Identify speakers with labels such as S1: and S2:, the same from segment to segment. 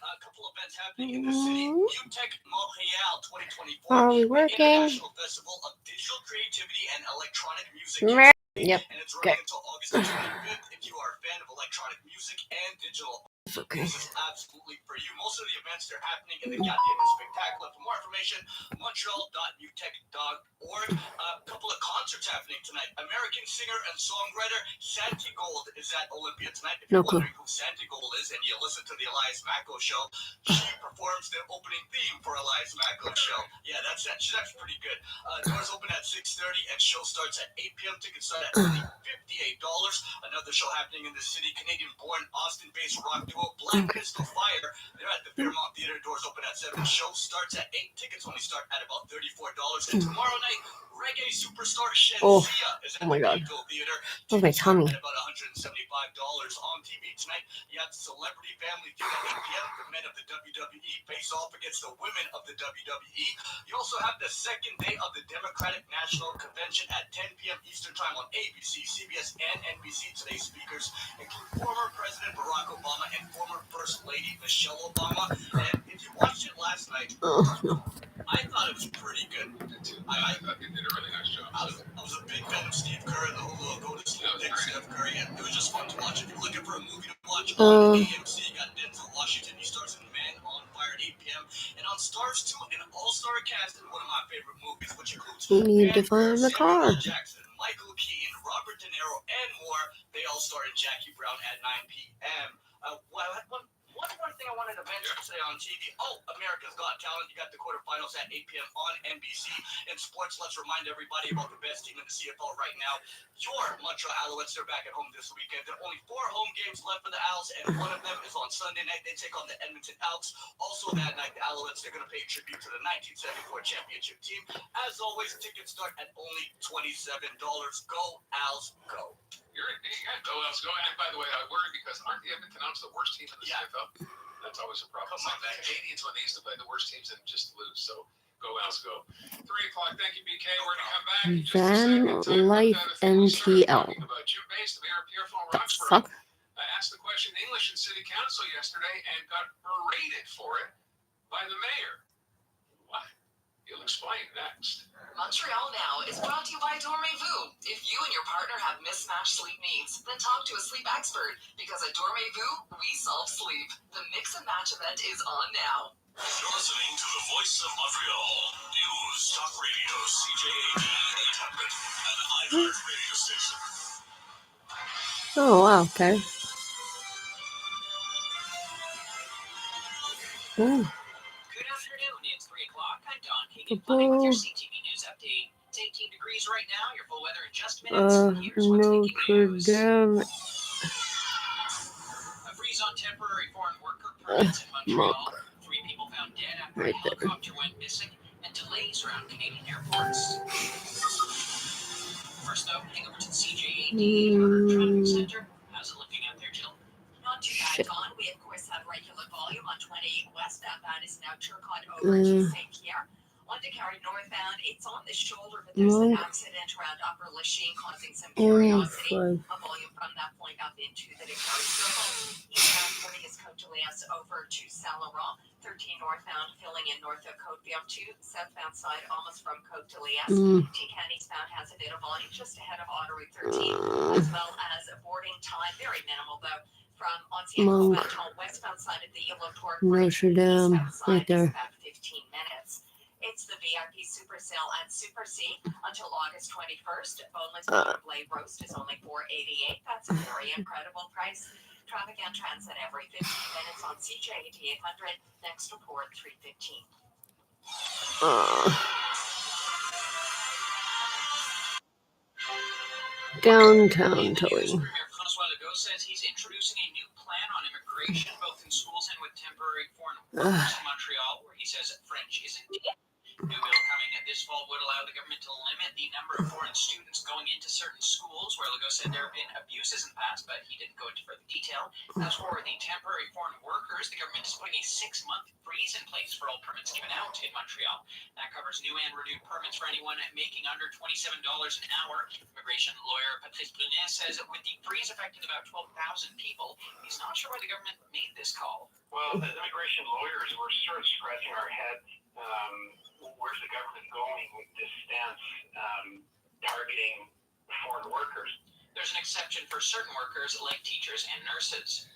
S1: A couple events happening in the city. MUTEC Montreal 2024,
S2: Are we
S1: the
S2: working?
S1: International Festival of Digital Creativity and Electronic Music.
S2: Yep.
S1: And it's running until August 25th. If you are a fan of electronic music and digital, this is absolutely for you. Most of the events are happening in the Gatineau Spectacular. For more information, montreal.mutec.org. A couple of concerts happening tonight. American singer and songwriter Santi Gold is at Olympia tonight. If you're wondering who Santi Gold is and you listen to the Elias Macco show, she performs the opening theme for Elias Macco show. Yeah, that's pretty good. Doors open at 6:30 and show starts at 8 p.m. Tickets start at only $58. Another show happening in the city. Canadian-born, Austin-based rock duo Black Pistol Fire. They're at the Fairmont Theater. Doors open at 7. Show starts at 8. Tickets only start at about $34. And tomorrow night, reggae superstar Shenzia is at the Eagle Theater.
S2: My tummy.
S1: At about $175 on TV tonight. You have the Celebrity Family Feud at 8 p.m. The men of the WWE face off against the women of the WWE. You also have the second day of the Democratic National Convention at 10 p.m. Eastern Time on ABC, CBS, and NBC. Today's speakers include former President Barack Obama and former First Lady Michelle Obama. And if you watched it last night, I thought it was pretty good. I thought they did a really nice job. I was a big fan of Steve Kerr and the whole Go to Sleep Dick Steph Curry, and it was just fun to watch. If you're looking for a movie to watch on AMC, you got Denzel Washington. He stars in Man on Fire at 8 p.m. And on Stars 2, an all-star cast in one of my favorite movies, which includes Samuel L. Jackson, Michael Keaton, Robert De Niro, and more. They all star in Jackie Brown at 9 p.m. One thing I wanted to mention today on TV. America's Got Talent. You got the quarterfinals at 8 p.m. on NBC. In sports, let's remind everybody about the best team in the CFL right now. Your Montreal Alouettes, they're back at home this weekend. There are only 4 home games left for the Owls, and one of them is on Sunday night. They take on the Edmonton Elks. Also that night, the Alouettes, they're going to pay tribute to the 1974 championship team. As always, tickets start at only $27. Go, Owls, go. Go, Owls, go. And by the way, I worry because aren't the Edmonton Elks the worst team in the CFL? That's always a problem. Come on, the Canadians, when they used to play the worst teams and just lose. So go, Owls, go. 3 o'clock. Thank you, BK. We're going to come back in just a second.
S2: Life NTL.
S1: Fuck. I asked the question in English in City Council yesterday and got berated for it by the mayor. What? He'll explain next.
S3: Montreal Now is brought to you by Dormez-vous. If you and your partner have mismatched sleep needs, then talk to a sleep expert, because at Dormez-vous, we solve sleep. The Mix and Match event is on now.
S4: You're listening to the Voice of Montreal. News Talk Radio, CJAD 800, an iHeart radio station.
S2: Oh, wow, okay.
S1: Good afternoon, it's 3 o'clock. I'm Don King with your CTV News update. It's 18 degrees right now. Your full weather in just minutes. Here's what's making news. A freeze on temporary foreign worker permits in Montreal. 3 people found dead after a helicopter went missing, and delays around Canadian airports. First though, heading over to the CJAD Traffic Center. How's it looking out there, Jill?
S3: Not too bad, Don. We, of course, have regular volume on 28 westbound. That is now Turcotte over to St. Pierre. On Descartes northbound, it's on the shoulder, but there's an accident around Upper Lachine causing some curiosity. A volume from that point up into the Descartes circle. Eastbound 40 is Côte-de-Liesse over to Saint-Laurent. 13 northbound filling in north of Côte-Vertu. Southbound side almost from Côte-de-Liesse. T-Can eastbound has a bit of volume just ahead of Autoroute 13, as well as boarding time, very minimal though, from Ancien Convention westbound side of the Île of Tours.
S2: Notre Dame, right there.
S3: About 15 minutes. It's the VIP Super Sale at Super C until August 21st. Boneless blade roast is only $4.88. That's a very incredible price. Traffic and transit every 15 minutes on CJAD 800. Next report 3:15.
S2: Downtown towing.
S1: François Legault says he's introducing a new plan on immigration, both in schools and with temporary foreign workers in Montreal, where he says French isn't yet. New bill coming this fall would allow the government to limit the number of foreign students going into certain schools, where Legault said there have been abuses in the past, but he didn't go into further detail. As for the temporary foreign workers, the government is
S3: putting a 6-month freeze in place for all permits given out in Montreal. That covers new and renewed permits for anyone making under $27 an hour. Immigration lawyer Patrice Brunet says with the freeze affecting about 12,000 people, he's not sure why the government made this call.
S5: Well, as immigration lawyers, we're sort of scratching our heads. Where's the government going with this stance targeting foreign workers?
S3: There's an exception for certain workers like teachers and nurses.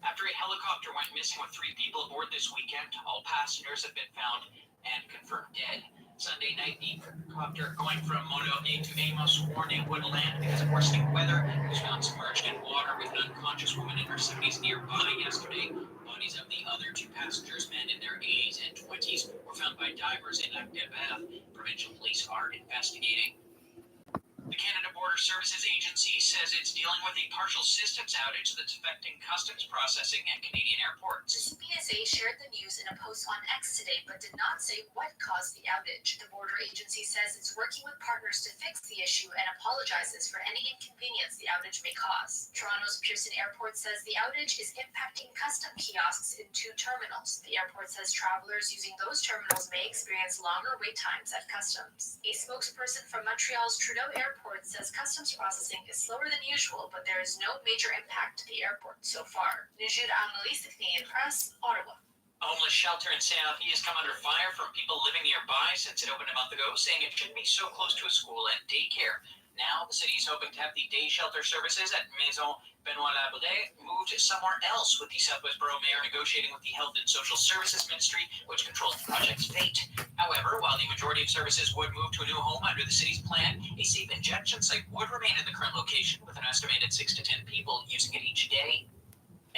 S3: After a helicopter went missing with 3 people aboard this weekend, all passengers have been found and confirmed dead. Sunday night, the helicopter going from Montreal to Amos Warnay woodland because of worsening weather was found submerged in water with an unconscious woman in her 70s nearby yesterday. Bodies of the other 2 passengers, men in their 80s and 20s, were found by divers in Lac-des-Bains. Provincial police are investigating. The Canada Border Services Agency says it's dealing with a partial systems outage that's affecting customs processing at Canadian airports.
S6: The CBSA shared the news in a post on X today, but did not say what caused the outage. The border agency says it's working with partners to fix the issue and apologizes for any inconvenience the outage may cause. Toronto's Pearson Airport says the outage is impacting custom kiosks in 2 terminals. The airport says travelers using those terminals may experience longer wait times at customs. A spokesperson from Montreal's Trudeau Airport says customs processing is slower than usual, but there is no major impact to the airport so far. Nujud Al-Malisi, Canadian Press, Ottawa.
S3: A homeless shelter in Saint-Henri has come under fire from people living nearby since it opened a month ago, saying it shouldn't be so close to a school and daycare. Now, the city is hoping to have the day shelter services at Maison Benoit Labouré moved somewhere else, with the Southwest Borough Mayor negotiating with the Health and Social Services Ministry, which controls the project's fate. However, while the majority of services would move to a new home under the city's plan, a safe injection site would remain in the current location, with an estimated 6 to 10 people using it each day.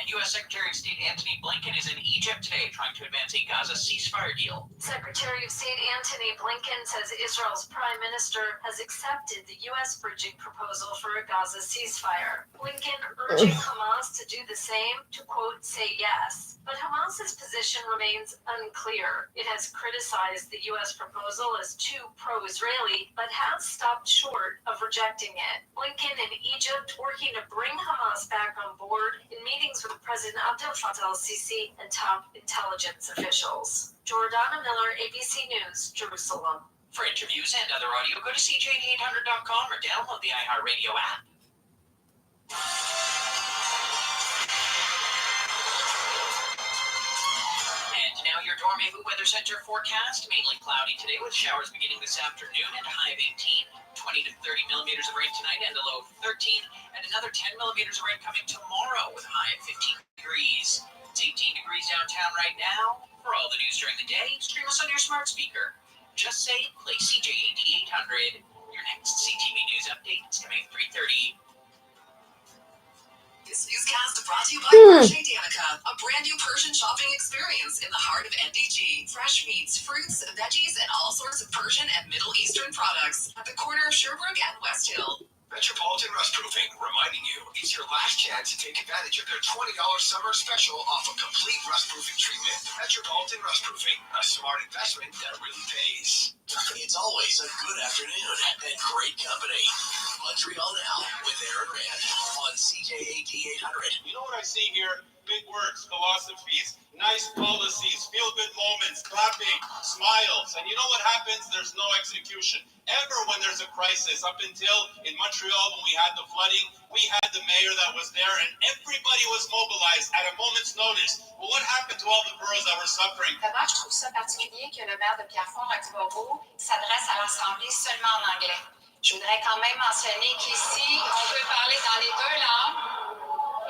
S3: And U.S. Secretary of State Antony Blinken is in Egypt today trying to advance a Gaza ceasefire deal.
S6: Secretary of State Antony Blinken says Israel's prime minister has accepted the U.S. bridging proposal for a Gaza ceasefire. Blinken urging Hamas to do the same, to quote, say yes. But Hamas's position remains unclear. It has criticized the U.S. proposal as too pro-Israeli, but has stopped short of rejecting it. Blinken in Egypt working to bring Hamas back on board in meetings with President Abdel Fattah al-Sisi and top intelligence officials. Jordana Miller, ABC News, Jerusalem.
S3: For interviews and other audio, go to cj800.com or download the iHeartRadio app. And now your Dormez-vous Weather Center forecast. Mainly cloudy today with showers beginning this afternoon and a high of 18. 20 to 30 millimeters of rain tonight and a low of 13. And another 10 millimeters of rain coming tomorrow with a high of 15 degrees. It's 18 degrees downtown right now. For all the news during the day, stream us on your smart speaker. Just say, play CJAD 800. Your next CTV News update is coming at 3:30.
S7: This newscast brought to you by Marché Danica, a brand new Persian shopping experience in the heart of NDG. Fresh meats, fruits, veggies, and all sorts of Persian and Middle Eastern products at the corner of Sherbrooke and West Hill.
S1: Metropolitan Rustproofing, reminding you it's your last chance to take advantage of their $20 summer special off a complete rustproofing treatment. Metropolitan Rustproofing, a smart investment that really pays.
S4: It's always a good afternoon and great company. Montreal Now with Aaron Rand on CJAD 800.
S8: You know what I see here? Big words, philosophies, nice policies, feel-good moments, clapping, smiles. And you know what happens? There's no execution. Ever when there's a crisis, up until in Montreal when we had the flooding, we had the mayor that was there and everybody was mobilized at a moment's notice. Well, what happened to all the boroughs that were suffering?
S9: D'abord, je trouve ça particulier que le maire de Pierrefonds, Roxborough, s'adresse à l'Assemblée seulement en anglais. Je voudrais quand même mentionner qu'ici, on peut parler dans les 2 langues.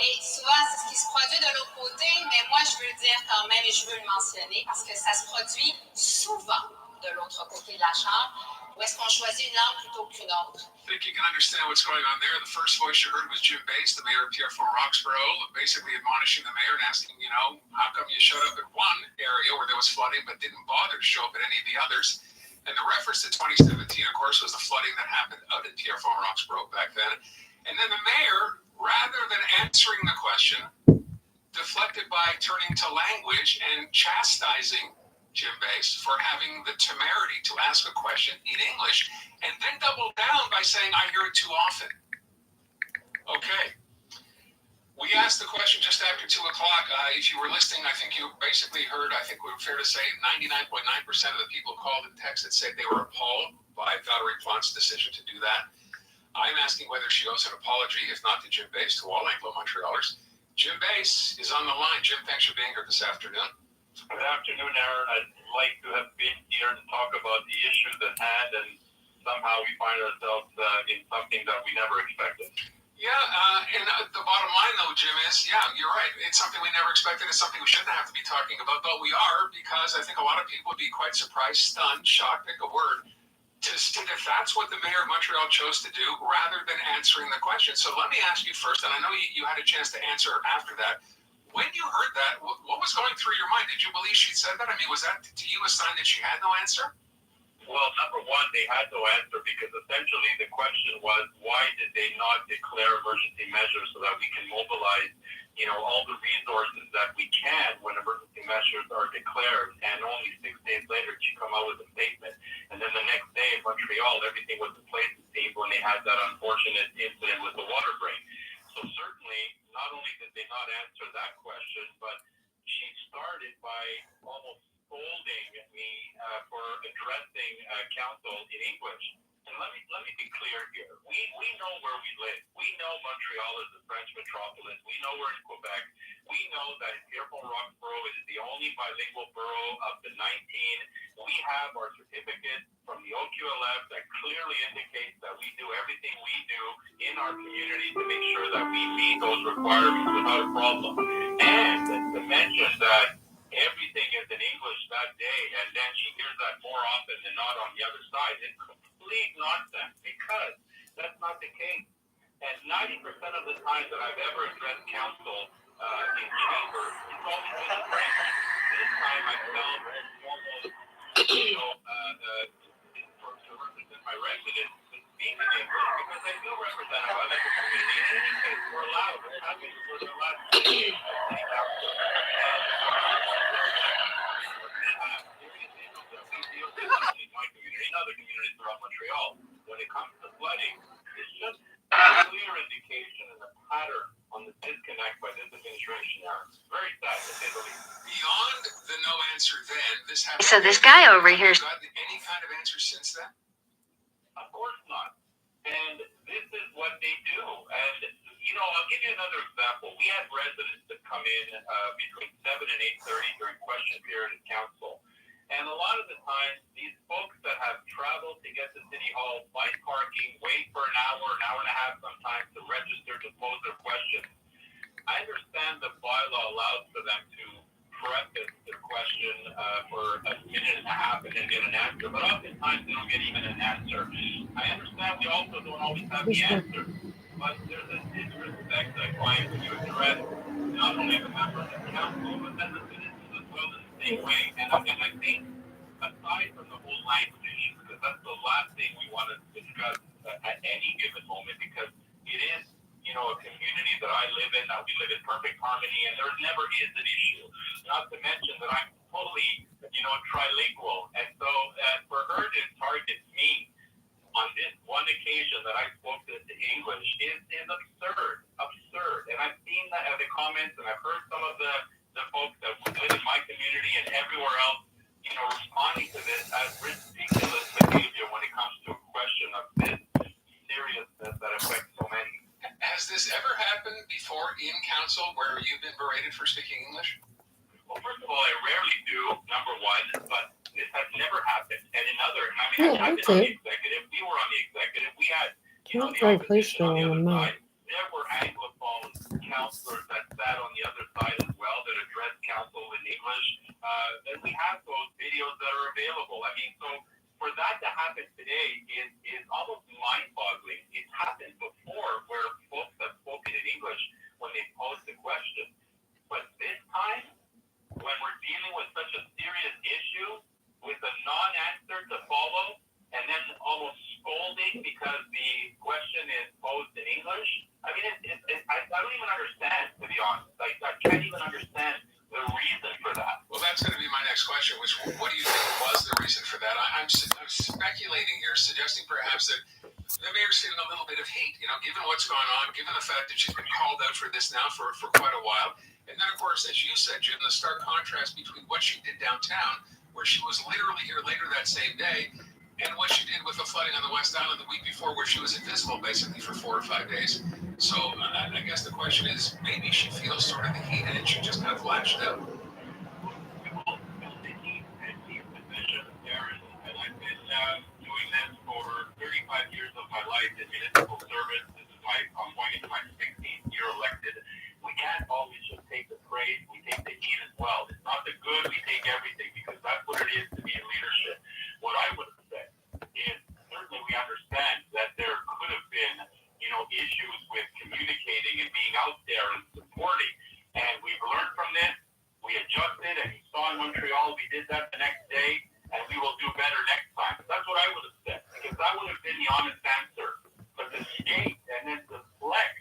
S9: Et souvent, c'est ce qui se produit de l'autre côté, mais moi, je veux le dire quand même et je veux le mentionner parce que ça se produit souvent de l'autre côté de la Chambre, où est-ce qu'on choisit une langue plutôt qu'une autre.
S10: I think you can understand what's going on there. The first voice you heard was Jim Bass, the mayor of Pierrefonds-Roxborough, basically admonishing the mayor and asking, how come you showed up at one area where there was flooding but didn't bother to show up at any of the others? And the reference to 2017, of course, was the flooding that happened out in Pierrefonds-Roxborough back then. And then the mayor, rather than answering the question, deflected by turning to language and chastising Jim Bass for having the temerity to ask a question in English, and then doubled down by saying, I hear it too often. Okay. We asked the question just after 2 o'clock. If you were listening, I think you basically heard, I think we're fair to say 99.9% of the people called and texted said they were appalled by Valerie Plante's decision to do that. I'm asking whether she owes an apology, if not to Jim Bass, to all Anglo-Montrealers. Jim Bass is on the line. Jim, thanks for being here this afternoon.
S5: Good afternoon, Aaron. I'd like to have been here to talk about the issues at hand, and somehow we find ourselves in something that we never expected.
S10: Yeah, and the bottom line, though, Jim, is, yeah, you're right. It's something we never expected. It's something we shouldn't have to be talking about, but we are, because I think a lot of people would be quite surprised, stunned, shocked, pick a word, to see that that's what the mayor of Montreal chose to do rather than answering the question. So let me ask you first, and I know you had a chance to answer after that. When you heard that, what was going through your mind? Did you believe she said that? I mean, was that to you a sign that she had no answer?
S5: Well, number one, they had no answer because essentially the question was, why did they not declare emergency measures so that we can mobilize, all the resources that we can when emergency measures are declared? And only 6 days later, she come out with a statement. And then the next day in Montreal, everything was in place, it seemed, when they had that unfortunate incident with the water break. So certainly, not only did they not answer that question, but she started by almost scolding me for addressing council in English. And let me be clear here. We know where we live. We know Montreal is a French metropolis. We know we're in Quebec. We know that in Pierrefonds-Roxborough it is the only bilingual borough of the 19. We have our certificate from the OQLF that clearly indicates that we do everything we do in our community to make sure that we meet those requirements without a problem. And to mention that everything is in English that day, and then she hears that more often than not on the other side, it's complete nonsense, because that's not the case. And 90% of the time that I've ever addressed council in chamber, it's always been in French. This time I felt almost, to represent my residents, to speak in English, because I do represent a bilingual community. In any case, we're allowed. It happened for the last decade at city council. My community and other communities throughout Montreal, when it comes to flooding, it's just a clear indication and a pattern on the disconnect by this administration now. Very sad to say the least.
S10: Beyond the no answer then, this happened.
S6: So this guy over here.
S10: Gotten any kind of answer since then?
S5: Of course not. And this is what they do. And, I'll give you another example. We had residents that come in between 7 and 8:30 during question period at council. And a lot of the times, these folks that have traveled to get to City Hall, find parking, wait for an hour and a half sometimes to register to pose their questions. I understand the bylaw allows for them to preface their question for a minute and a half and then get an answer, but oftentimes they don't get even an answer. I understand we also don't always have the answer, but there's a disrespect I find when you address not only the members of council, but then the citizens as well in the same way. And I think, aside from the whole language issue, because that's the last thing we want to discuss at any given moment, because it is, a community that I live in, that we live in perfect harmony, and there never is an issue. Not to mention that I'm totally, trilingual. And so for her to target me on this one occasion that I spoke to English is absurd. And I've seen that the comments, and I've heard some of the folks that live in my community and everywhere else, responding to this as ridiculous behavior when it comes to a question of this seriousness that affects so many.
S10: Has this ever happened before in council where you've been berated for speaking English?
S5: Well, first of all, I rarely do, number one, but this has never happened. And I've been on the executive. We were on the executive. We had, the opposition on the other side. There were Anglophone councillors that sat on the other side as well that addressed council in English. And we have those videos that are available. So for that to happen today is almost mind-boggling. It's happened before where folks have spoken in English when they posed the question. But this time, when we're dealing with such a serious issue, with a non-answer to follow, and then almost scolding because the question is posed in English, I don't even understand, to be honest. I can't even understand the reason for that.
S10: Well, that's going to be my next question, which what do you think was the reason for that? I'm speculating here, suggesting perhaps that The mayor's getting a little bit of hate, given what's gone on, given the fact that she's been called out for this now for quite a while. And then, of course, as you said, Jim, the stark contrast between what she did downtown, where she was literally here later that same day, and what she did with the flooding on the West Island the week before, where she was invisible basically for 4 or 5 days. So I guess the question is, maybe she feels sort of the heat and she just kind of lashed out.
S5: People feel the heat and the position there, and I've been doing this for 35 years of my life in municipal service. I'm going into my 16th year elected. We can't always just take the praise, we take the heat as well. It's not the good, we take everything, because that's what it is to be in leadership. What I would have said is, certainly we understand that there could have been, issues with communicating and being out there and supporting. And we've learned from this, we adjusted, and you saw in Montreal, we did that the next day, and we will do better next time. That's what I would have said, because that would have been the honest answer. But to skate and then deflect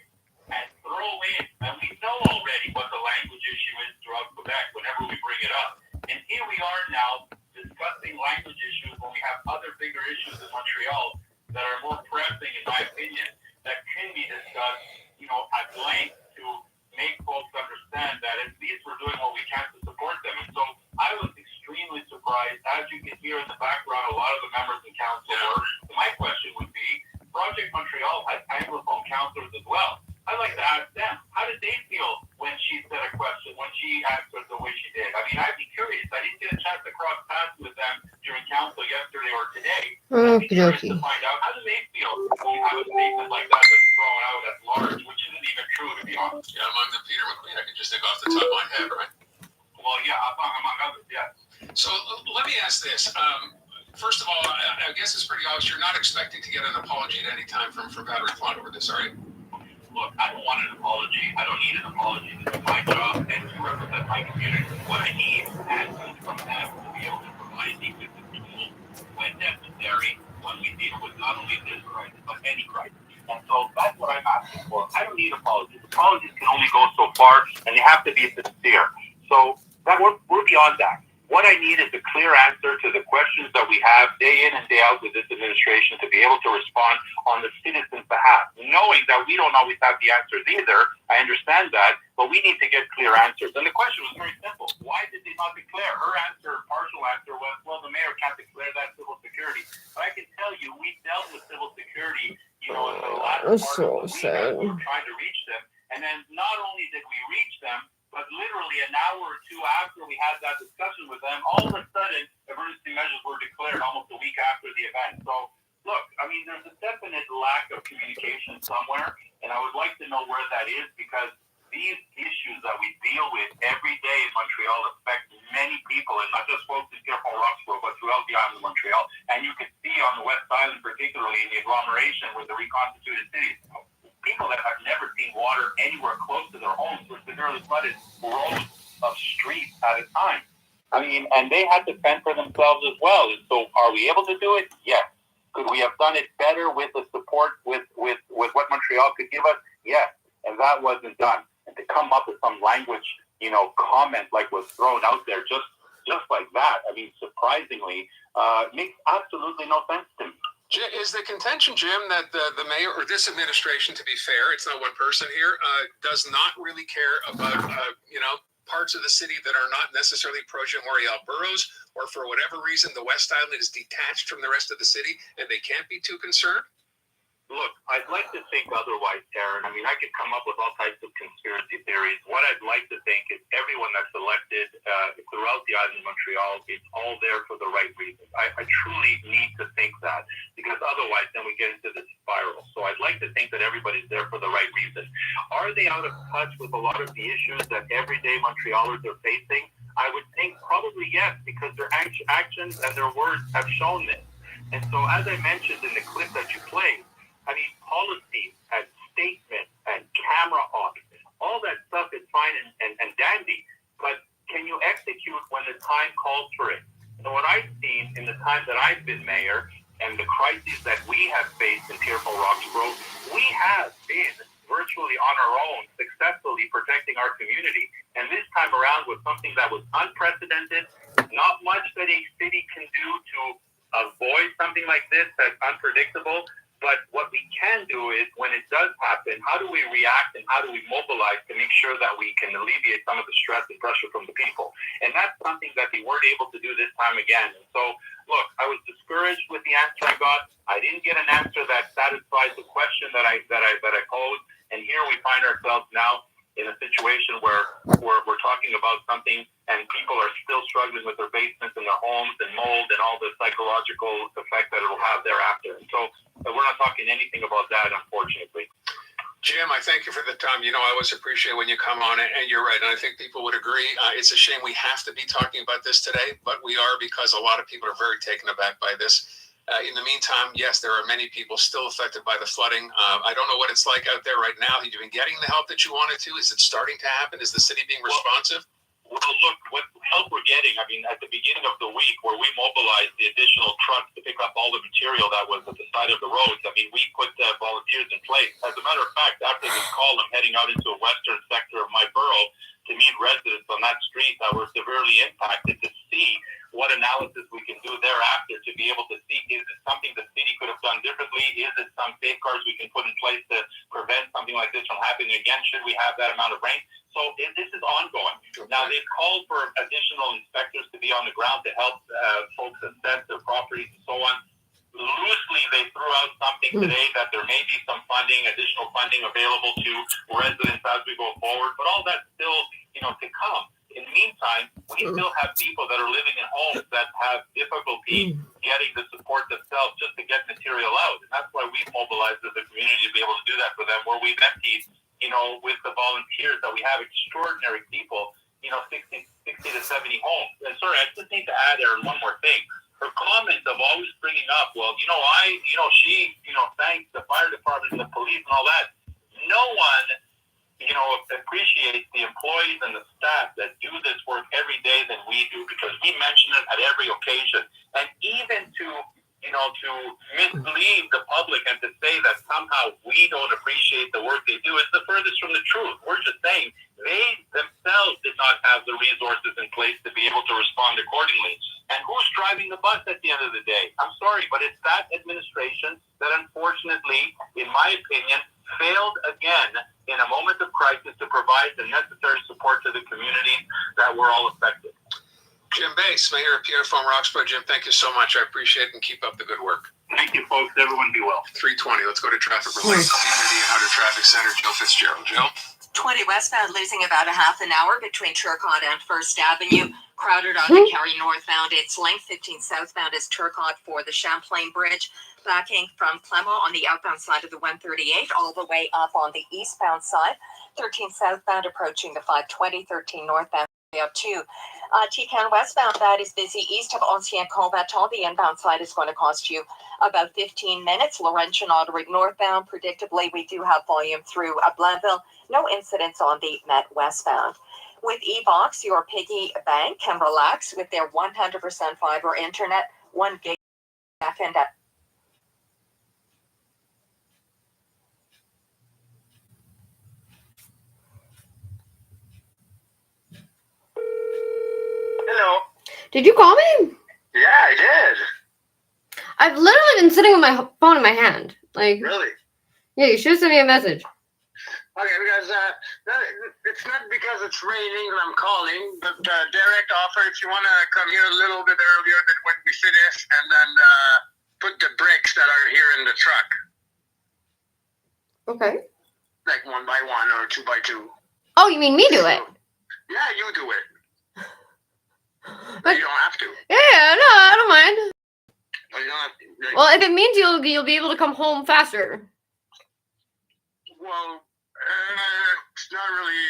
S5: and throw in, and we know already what the language issue is throughout Quebec whenever we bring it up. And here we are now discussing language issues when we have other bigger issues in Montreal that are more pressing, in my opinion, that can be discussed, at length to make folks understand that at least we're doing what we can to support them. And so I was extremely surprised. As you can hear in the background, a lot of the members in council were. My question would be, Project Montreal has Anglophone councillors as well. I'd like to ask them, how did they feel when she said a question, when she answered the way she did? I mean, I'd be curious. I didn't get a chance to cross paths with them during council yesterday or today. I'd be curious to find out, how do they feel when you have a statement like that that's thrown out at large, which isn't even true, to be honest.
S10: Yeah, among the Peter McQueen, I can just think off the top of my head, right?
S5: Well, yeah, among others, yes.
S10: So let me ask this. First of all, I guess it's pretty obvious you're not expecting to get an apology at any time from Patrick Plante over this, are you?
S5: Look, I don't want an apology. I don't need an apology. This is my job and to represent my community. What I need is answers from them to be able to provide me with the tools when necessary when we deal with not only this crisis, but any crisis. And so that's what I'm asking for. I don't need apologies. Apologies can only go so far, and they have to be sincere. So that we're beyond that. What I need is a clear answer to the questions that we have day in and day out with this administration to be able to respond on the citizens' behalf, knowing that we don't always have the answers either. I understand that, but we need to get clear answers. And the question was very simple. Why did they not declare? Her answer, partial answer, was, well, the mayor can't declare that civil security. But I can tell you, we dealt with civil security, in the last part of the week as we were trying to reach them. And then not only did we reach them, but literally an hour or two after we had that discussion with them, all of a sudden, emergency measures were declared almost a week after the event. So, look, I mean, there's a definite lack of communication somewhere, and I would like to know where that is, because these issues that we deal with every day in Montreal affect many people, and not just folks in Pierrefonds-Roxborough, but throughout the island of Montreal. And you can see on the West Island, particularly in the agglomeration with the reconstituted cities, people that have never seen water anywhere close to their homes were severely flooded rows of streets at a time. I mean, and they had to fend for themselves as well. And so are we able to do it? Yes. Could we have done it better with the support, with what Montreal could give us? Yes. And that wasn't done. And to come up with some language, comment like was thrown out there just like that, I mean, surprisingly, makes absolutely no sense to me.
S10: Is the contention, Jim, that the mayor, or this administration, to be fair, it's not one person here, does not really care about, parts of the city that are not necessarily pro-Jean Maurial boroughs, or for whatever reason, the West Island is detached from the rest of the city and they can't be too concerned?
S5: Look, I'd like to think otherwise, Darren. I mean, I could come up with all types of conspiracy theories. What I'd like to think is everyone that's elected throughout the island of Montreal is all there for the right reasons. I truly need to think that, because otherwise then we get into this spiral. So I'd like to think that everybody's there for the right reason. Are they out of touch with a lot of the issues that everyday Montrealers are facing? I would think probably yes, because their actions and their words have shown this. And so, as I mentioned in the clip that you played, I mean, policies and statements and camera ops, all that stuff is fine and dandy, but can you execute when the time calls for it? So what I've seen in the time that I've been mayor and the crises that we have faced in Pierrefonds-Roxborough, we have been virtually on our own successfully protecting our community. And this time around was something that was unprecedented, not much that a city can do to avoid something like this that's unpredictable. But what react and how do we mobilize to make sure that we can alleviate some of the stress and pressure from the people. And that's something that they weren't able to do this time again. And so, look, I was discouraged with the answer I got. I didn't get an answer that satisfied the question that I posed. And here we find ourselves now in a situation where we're talking about something and people are still struggling with their basements and their homes and mold and all the psychological effect that it'll have thereafter. And so we're not talking anything about that, unfortunately.
S10: Jim, I thank you for the time. You know, I always appreciate when you come on, and you're right. And I think people would agree. It's a shame we have to be talking about this today, but we are, because a lot of people are very taken aback by this. In the meantime, yes, there are many people still affected by the flooding. I don't know what it's like out there right now. Have you been getting the help that you wanted to? Is it starting to happen? Is the city being responsive?
S5: Well, look, what help we're getting, I mean, at the beginning of the week where we mobilized the additional trucks to pick up all the material that was at the side of the roads, I mean, we put volunteers in place. As a matter of fact, after this call, I'm heading out into a western sector of my borough to meet residents on that street that were severely impacted to see what analysis we can do thereafter to be able to see, is it something the city could have done differently? Is it some safeguards we can put in place to prevent something like this from happening again should we have that amount of rain? So this is ongoing. Now, they've called for additional inspectors to be on the ground to help folks assess their properties and so on. Loosely, they threw out something today that there may be some funding, additional funding available to residents as we go forward, but all that's still, to come. In the meantime, we still have people that are living in homes that have difficulty getting the support themselves just to get material out. And that's why we've mobilized as a community to be able to do that for them, where we've emptied, with the volunteers that we have extraordinary people, 60 to 70 homes. And sorry, I just need to add there one more thing. Her comments of always bringing up, well, she thanks the fire department and the police and all that. No one, appreciates the employees and the staff that do this work every day than we do, because we mention it at every occasion. And even to mislead the public and to say that somehow we don't appreciate the work they do is the furthest from the truth. We're just saying they themselves did not have the resources in place to be able to respond accordingly. And who's driving the bus at the end of the day? I'm sorry, but it's that administration that unfortunately, in my opinion, failed again in a moment of crisis to provide the necessary support to the community that we're all affected.
S10: Jim Bass, Mayor of Pierre from Roxborough. Jim, thank you so much. I appreciate it, and keep up the good work.
S5: Thank you, folks. Everyone be well.
S10: 3:20. Let's go to traffic related. CBD and Outer Traffic Center. Jill Fitzgerald. Jill?
S3: 20 westbound losing about a half an hour between Turcotte and First Avenue. Crowded on the Cary northbound. Its length 15 southbound is Turcotte for the Champlain Bridge. Backing from Clermont on the outbound side of the 138 all the way up on the eastbound side. 13 southbound approaching the 520. 13 northbound. 2. Tican westbound, that is busy east of Ancien Combattant. The inbound side is going to cost you about 15 minutes. Laurentian Audrey northbound, predictably, we do have volume through Blainville. No incidents on the Met westbound. With eBox, your piggy bank can relax with their 100% fiber internet, 1 gig second at
S5: Hello.
S2: Did you call me?
S5: Yeah, I did.
S2: I've literally been sitting with my phone in my hand. Like,
S5: Really?
S2: yeah, you should have sent me a message.
S5: Okay, because it's not because it's raining that I'm calling, but Derek offered if you want to come here a little bit earlier than when we finish, and then put the bricks that are here in the truck,
S2: Okay.
S5: like 1 by 1 or 2 by 2.
S2: Oh, you mean me do it?
S5: Yeah, you do it. But you don't have to.
S2: Yeah, no, I don't mind.
S5: Well, you don't have to.
S2: Well, if it means you'll be able to come home faster.
S5: Well, it's not really.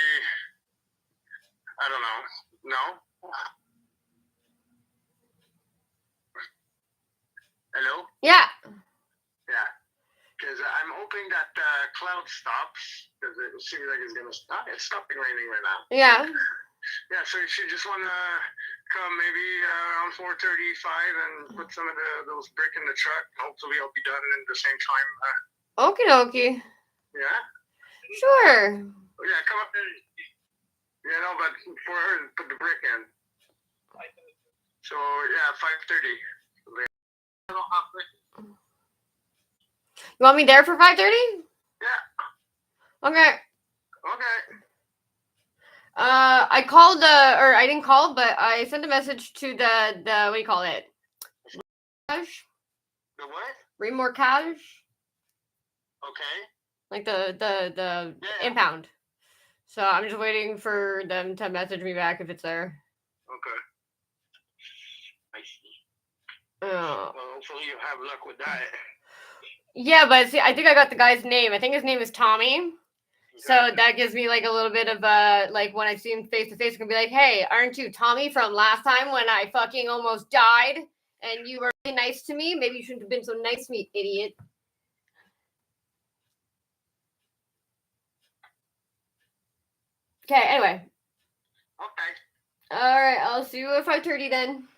S5: I don't know. No. Hello?
S2: Yeah.
S5: Yeah. Because I'm hoping that cloud stops, because it seems like it's going to stop. It's stopping raining right now.
S2: Yeah.
S5: Yeah, so if you just want to come maybe around 4:35 and put some of those brick in the truck, hopefully I'll be done in the same time.
S2: Okie dokie.
S5: Yeah?
S2: Sure.
S5: Yeah, come up there. Yeah, no, but for her, put the brick in. So, yeah, 5:30.
S2: You want me there for 5:30?
S5: Yeah.
S2: Okay.
S5: Okay.
S2: I called or I didn't call, but I sent a message to the what do you call it? Cash?
S5: The what?
S2: Remortgage?
S5: Okay.
S2: Like the
S5: Yeah.
S2: impound. So I'm just waiting for them to message me back if it's there.
S5: Okay. I see.
S2: Oh.
S5: Well, hopefully you have luck with that.
S2: Yeah, but see, I think I got the guy's name. I think his name is Tommy. So
S5: Okay.
S2: that gives me like a little bit of like when I see him face to face, I can be like, hey, aren't you Tommy from last time when I fucking almost died and you were really nice to me? Maybe you shouldn't have been so nice to me, idiot. Okay, anyway.
S5: Okay.
S2: All right, I'll see you at 5:30 then.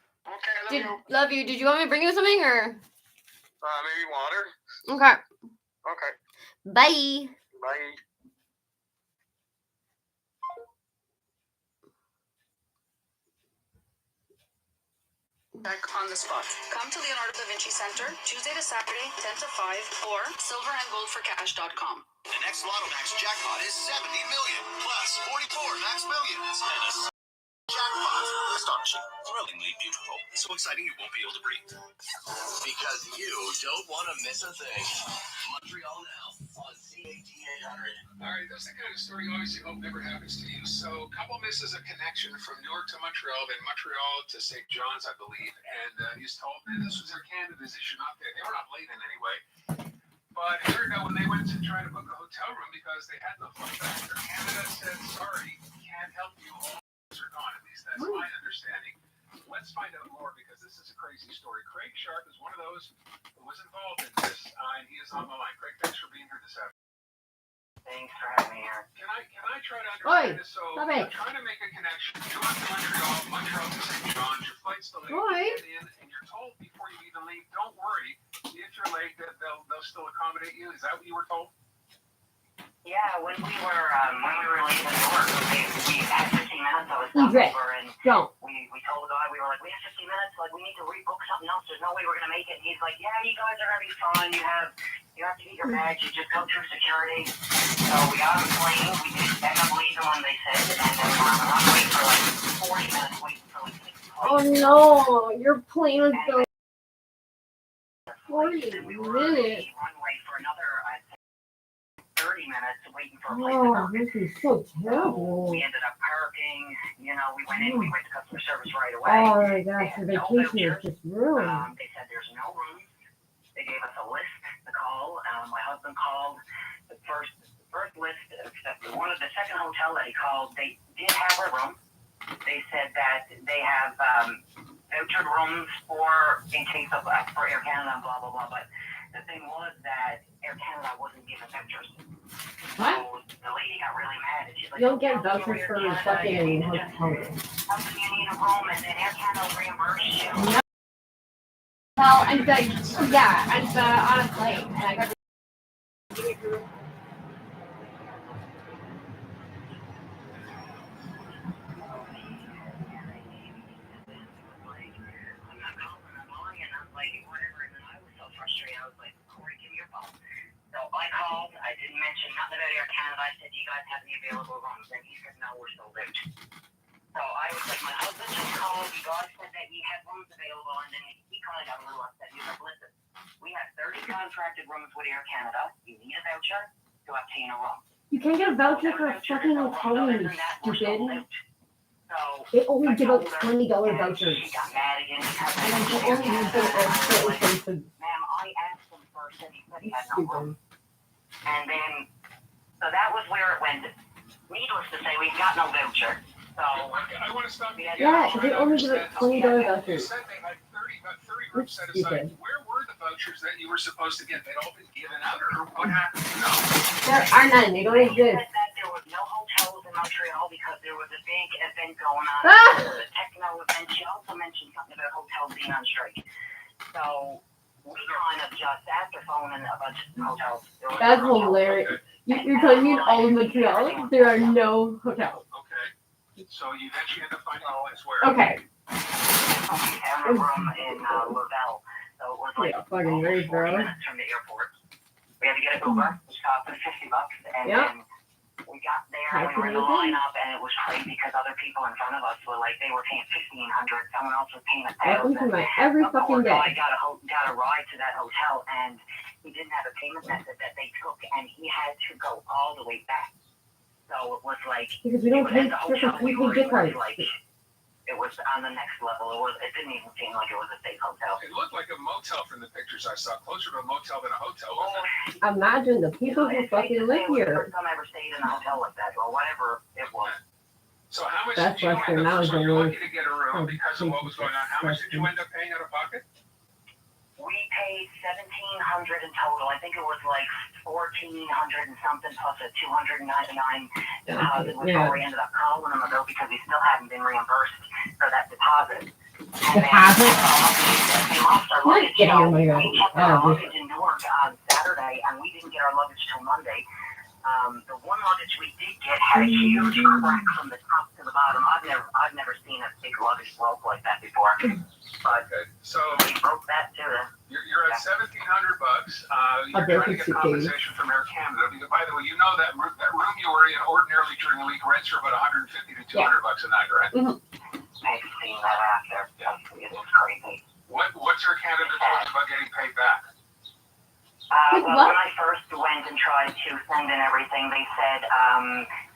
S5: Okay,
S2: Love you. Did you want me to bring you something or?
S5: maybe water.
S2: Okay.
S5: Okay.
S2: Bye.
S5: Bye.
S7: Check on the spot. Come to Leonardo da Vinci Center Tuesday to Saturday, 10 to 5, or silverandgoldforcash.com.
S4: The next Lotto Max jackpot is 70 million, plus 44 Max Millions, and a jackpot. Astonishing, thrillingly beautiful, so exciting you won't be able to breathe. Because you don't want to miss a thing. Montreal Now on CAT 800.
S10: All right, that's the kind of story you obviously hope never happens to you. So, couple misses a connection from Newark to Montreal, then Montreal to St. John's, I believe. And he's told me this was Air Canada's issue, not there. They were not late in any way. But here when they went to try to book a hotel room because they had no flight back, Air Canada said, sorry, can't help you. All are gone. At least that's my understanding. Let's find out more because this is a crazy story. Craig Sharp is one of those who was involved in this, and he is on the line. Craig, thanks for being here this afternoon.
S5: Thanks for having me here.
S10: Can I try to understand this? So
S2: stop
S10: you're
S2: it.
S10: trying to make a connection. You went to Montreal to St. John's. Your flight's delayed.
S2: Roy.
S10: You get in, and you're told before you even leave, don't worry. If you're late, they'll still accommodate you. Is that what you were told?
S5: Yeah, when we were leaving Newark, we had 15 minutes. I was over, and
S2: Don't.
S5: we told the guy, we were like, we have 15 minutes. Like, we need to rebook something else. There's no way we're gonna make it. And he's like, yeah, you guys are gonna be fine. You have to get your bags. You just go through security. So we got on the plane. We did end up leaving when they said, and then we were on wait for like 40 minutes waiting for like 6 flights.
S2: Oh no, your plane was going 40
S5: And we were
S2: minutes.
S5: runway for another, I'd say, 30 minutes waiting for a plane to
S2: Oh,
S5: park.
S2: this is so terrible.
S5: We ended up parking. You know, we went in. We went to customer service right away.
S2: Oh my gosh, your vacation is just ruined.
S5: They said there's no rooms. They gave us a list to call. My husband called the first list. The second hotel that he called, they did have a room. They said that they have vouchered rooms in case of for Air Canada and blah blah blah. But the thing was that Air Canada wasn't giving vouchers.
S2: What?
S5: So the lady got really mad, and she's like,
S2: You don't get vouchers for fucking hotel.
S5: how come you need a room and then Air Canada will reimburse you?
S2: Well, I'm on a plane, and I got
S5: So I called, I didn't mention nothing about Air Canada. I said, do you guys have any available rooms? And he said, no, we're sold out. So I was like, my husband just called, you guys said that you had rooms available, and then he kind of got a little upset. He was like, listen, we have 30 contracted rooms with Air Canada. You need a voucher to obtain a room.
S2: You can't get a voucher for a fucking hotel room, you stupid.
S5: So
S2: They only give out $20 vouchers.
S5: she got mad again.
S2: And then they only use them as so expensive.
S5: Ma'am, I asked him first, and he said he had no room. And then, so that was where it went. Needless to say, we got no voucher. So
S10: I want to stop you.
S2: Yeah, they only give out $20
S10: You
S2: vouchers.
S10: said they had 30 groups set aside. Where were the vouchers that you were supposed to get? They'd all been given out, or what happened? No.
S2: There are none. They don't
S5: he
S2: exist.
S5: said that there was no hotels in Montreal because there was a big event going on.
S2: Ah!
S5: There was a techno event. She also mentioned something about hotels being on strike. So we kind of just, after phoning a bunch of hotels.
S2: That's hilarious. You're telling me in all of Montreal, there are no hotels.
S10: Okay. So you eventually end up finding a place where?
S2: Okay.
S5: We found a room in Laval. So it was like
S2: Yeah, fucking great,
S5: 40
S2: bro.
S5: minutes from the airport. We had to get an Uber, which cost us $50, and
S2: Yep.
S5: then
S2: That's
S3: we were in the
S2: amazing.
S3: lineup, and it was crazy because other people in front of us were like, they were paying $1,500. Someone else was paying
S2: Welcome to
S3: $1,000.
S2: my every
S3: Of
S2: fucking
S3: course, I
S2: day.
S3: got a ride to that hotel, and he didn't have a payment method that they took, and he had to go all the way back. So it was like,
S2: Because we don't take
S3: at the hotel we
S2: freaking
S3: were
S2: gift
S3: in was
S2: cards.
S3: like, it was on the next level. It didn't even seem like it was a safe hotel.
S10: It looked like a motel from the pictures I saw, closer to a motel than a hotel, wasn't it?
S2: Imagine the people who fucking live here.
S3: First time I ever stayed in a hotel like that, or whatever it was.
S10: So how much
S2: That's
S10: did you
S2: Western
S10: end up, so you're
S2: Knowledge.
S10: lucky to get a room because of what was going on. How much did you end up paying out of pocket?
S3: We paid $1,700 in total. I think it was like $1,400 and something plus a $299 deposit, which we ended up calling him about because we still hadn't been reimbursed for that deposit.
S2: Deposit?
S3: We lost our luggage.
S2: Get out of my
S3: We kept our luggage in Newark on Saturday, and we didn't get our luggage till Monday. The one luggage we did get had a huge crack from the top to the bottom. I've never seen a big luggage broke like that before. But
S10: Okay, so
S3: we broke that too.
S10: you're at $1,700. You're trying to get compensation from Air Canada. Because, by the way, you know that room you were in ordinarily during the week rents are about $150 to $200 a night, right?
S2: Mm-hmm.
S3: I've seen that after. It was crazy.
S10: What's Air Canada told you about getting paid back?
S3: Well, when I first went and tried to send in everything, they said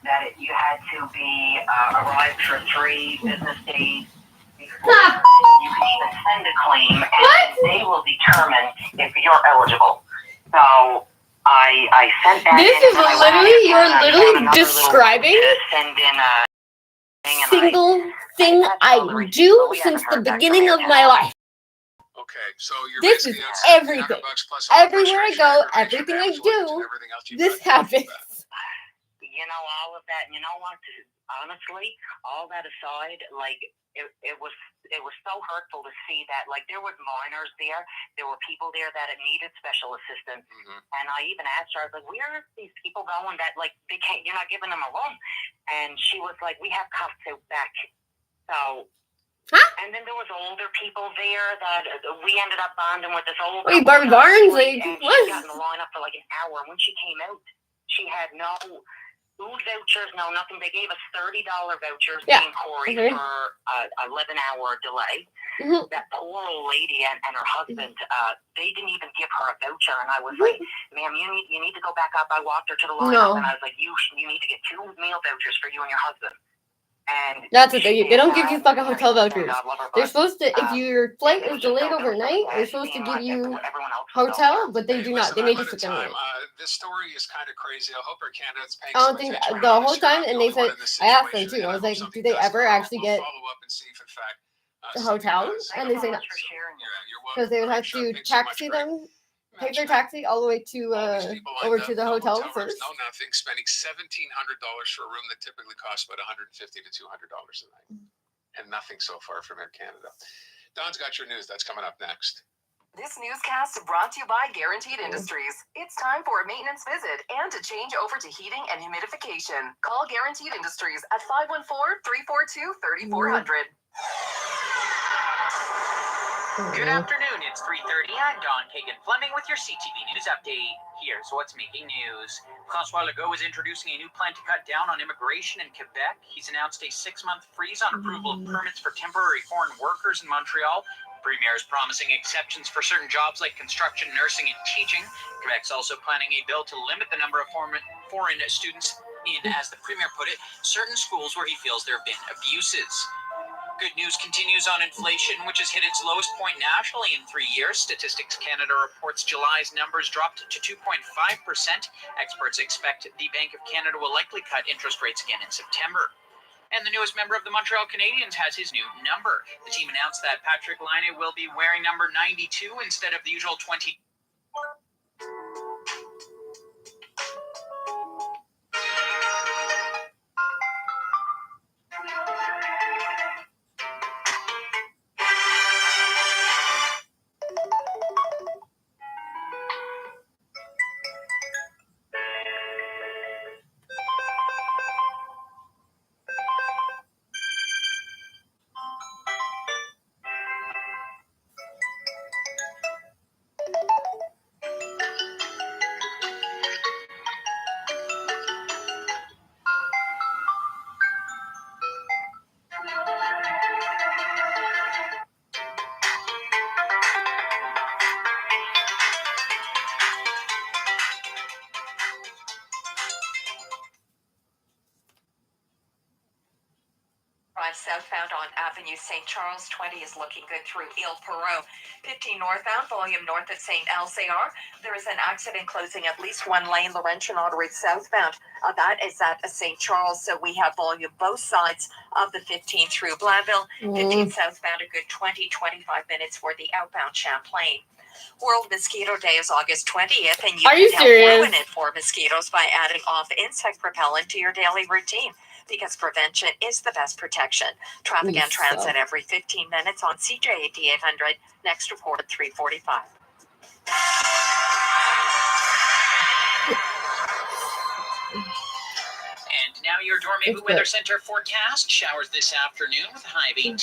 S3: that you had to be arrived for 3 business days. You can even send a claim, and they will determine if you're eligible. So I sent that.
S2: This is literally, you're literally describing
S3: send in a
S2: single thing I do since the beginning of my life.
S10: Okay, so you're
S2: This is everything. Everywhere I go, everything I do, this happens.
S3: You know, all of that. You know what? Honestly, all that aside, like it was so hurtful to see that. Like there were minors there. There were people there that needed special assistance. And I even asked her, I was like, where are these people going that like they can't? You're not giving them a room. And she was like, we have cops out back. So. And then there was older people there that we ended up bonding with this old.
S2: Wait, Barbie Barnes, like
S3: what? She got in the lineup for like an hour. When she came out, she had no food vouchers, no nothing. They gave us $30 vouchers, me and Corey, for 11-hour delay. That poor old lady and her husband, they didn't even give her a voucher. And I was like, ma'am, you need to go back up. I walked her to the lineup, and I was like, you need to get 2 meal vouchers for you and your husband. And
S2: that's what they don't give you fucking hotel vouchers. They're supposed to, if your flight is delayed overnight, they're supposed to give you hotel, but they do not. They made you sit down.
S10: This story is kind of crazy. I hope Air Canada's paying
S2: I don't think the whole time, and they said, I asked them too. I was like, do they ever actually get the hotel? And they say no, because they would have to taxi them, pay their taxi all the way to over to the hotel first.
S10: No nothing, spending $1,700 for a room that typically costs about $150 to $200 a night, and nothing so far from Air Canada. Don's got your news. That's coming up next.
S7: This newscast is brought to you by Guaranteed Industries. It's time for a maintenance visit and to change over to heating and humidification. Call Guaranteed Industries at 514-342-3400.
S11: Good afternoon, it's 3:30. I'm Don Kagan-Fleming with your CTV News Update. Here's what's making news. François Legault is introducing a new plan to cut down on immigration in Quebec. He's announced a 6-month freeze on approval of permits for temporary foreign workers in Montreal. Premier is promising exceptions for certain jobs like construction, nursing, and teaching. Quebec's also planning a bill to limit the number of foreign students in, as the Premier put it, certain schools where he feels there have been abuses. Good news continues on inflation, which has hit its lowest point nationally in 3 years. Statistics Canada reports July's numbers dropped to 2.5%. Experts expect the Bank of Canada will likely cut interest rates again in September. And the newest member of the Montreal Canadiens has his new number. The team announced that Patrick Laine will be wearing number 92 instead of the usual 20.
S3: northbound on Avenue St. Charles. 20 is looking good through Ile Perrot. 15 northbound, volume north of St. Elzéar. There is an accident closing at least one lane, Laurentian Artery southbound. That is at St. Charles, so we have volume both sides of the 15 through Blainville. 15 southbound, a good 20-25 minutes for the outbound Champlain. World Mosquito Day is August 20th, and you can help ruin it for mosquitoes by adding off insect repellent to your daily routine, because prevention is the best protection. Traffic and transit every 15 minutes on CJAD 800. Next report at 3:45.
S11: And now your Dormez Weather Center forecast. Showers this afternoon with a high of 18.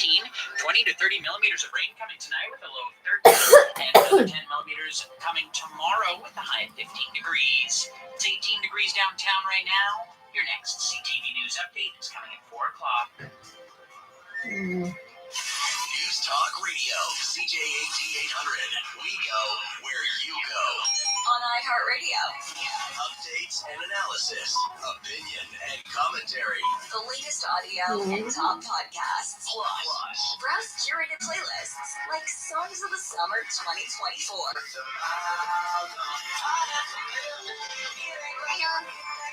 S11: 20 to 30 millimeters of rain coming tonight with a low of 13. And another 10 millimeters coming tomorrow with a high of 15 degrees. It's 18 degrees downtown right now. Your next CTV News update is coming at 4 o'clock.
S4: News Talk Radio, CJAD 800. We go where you go.
S7: On iHeartRadio.
S4: Updates and analysis, opinion and commentary.
S7: The latest audio and top podcasts.
S4: Plus,
S7: Browse curated playlists like Songs of the Summer 2024.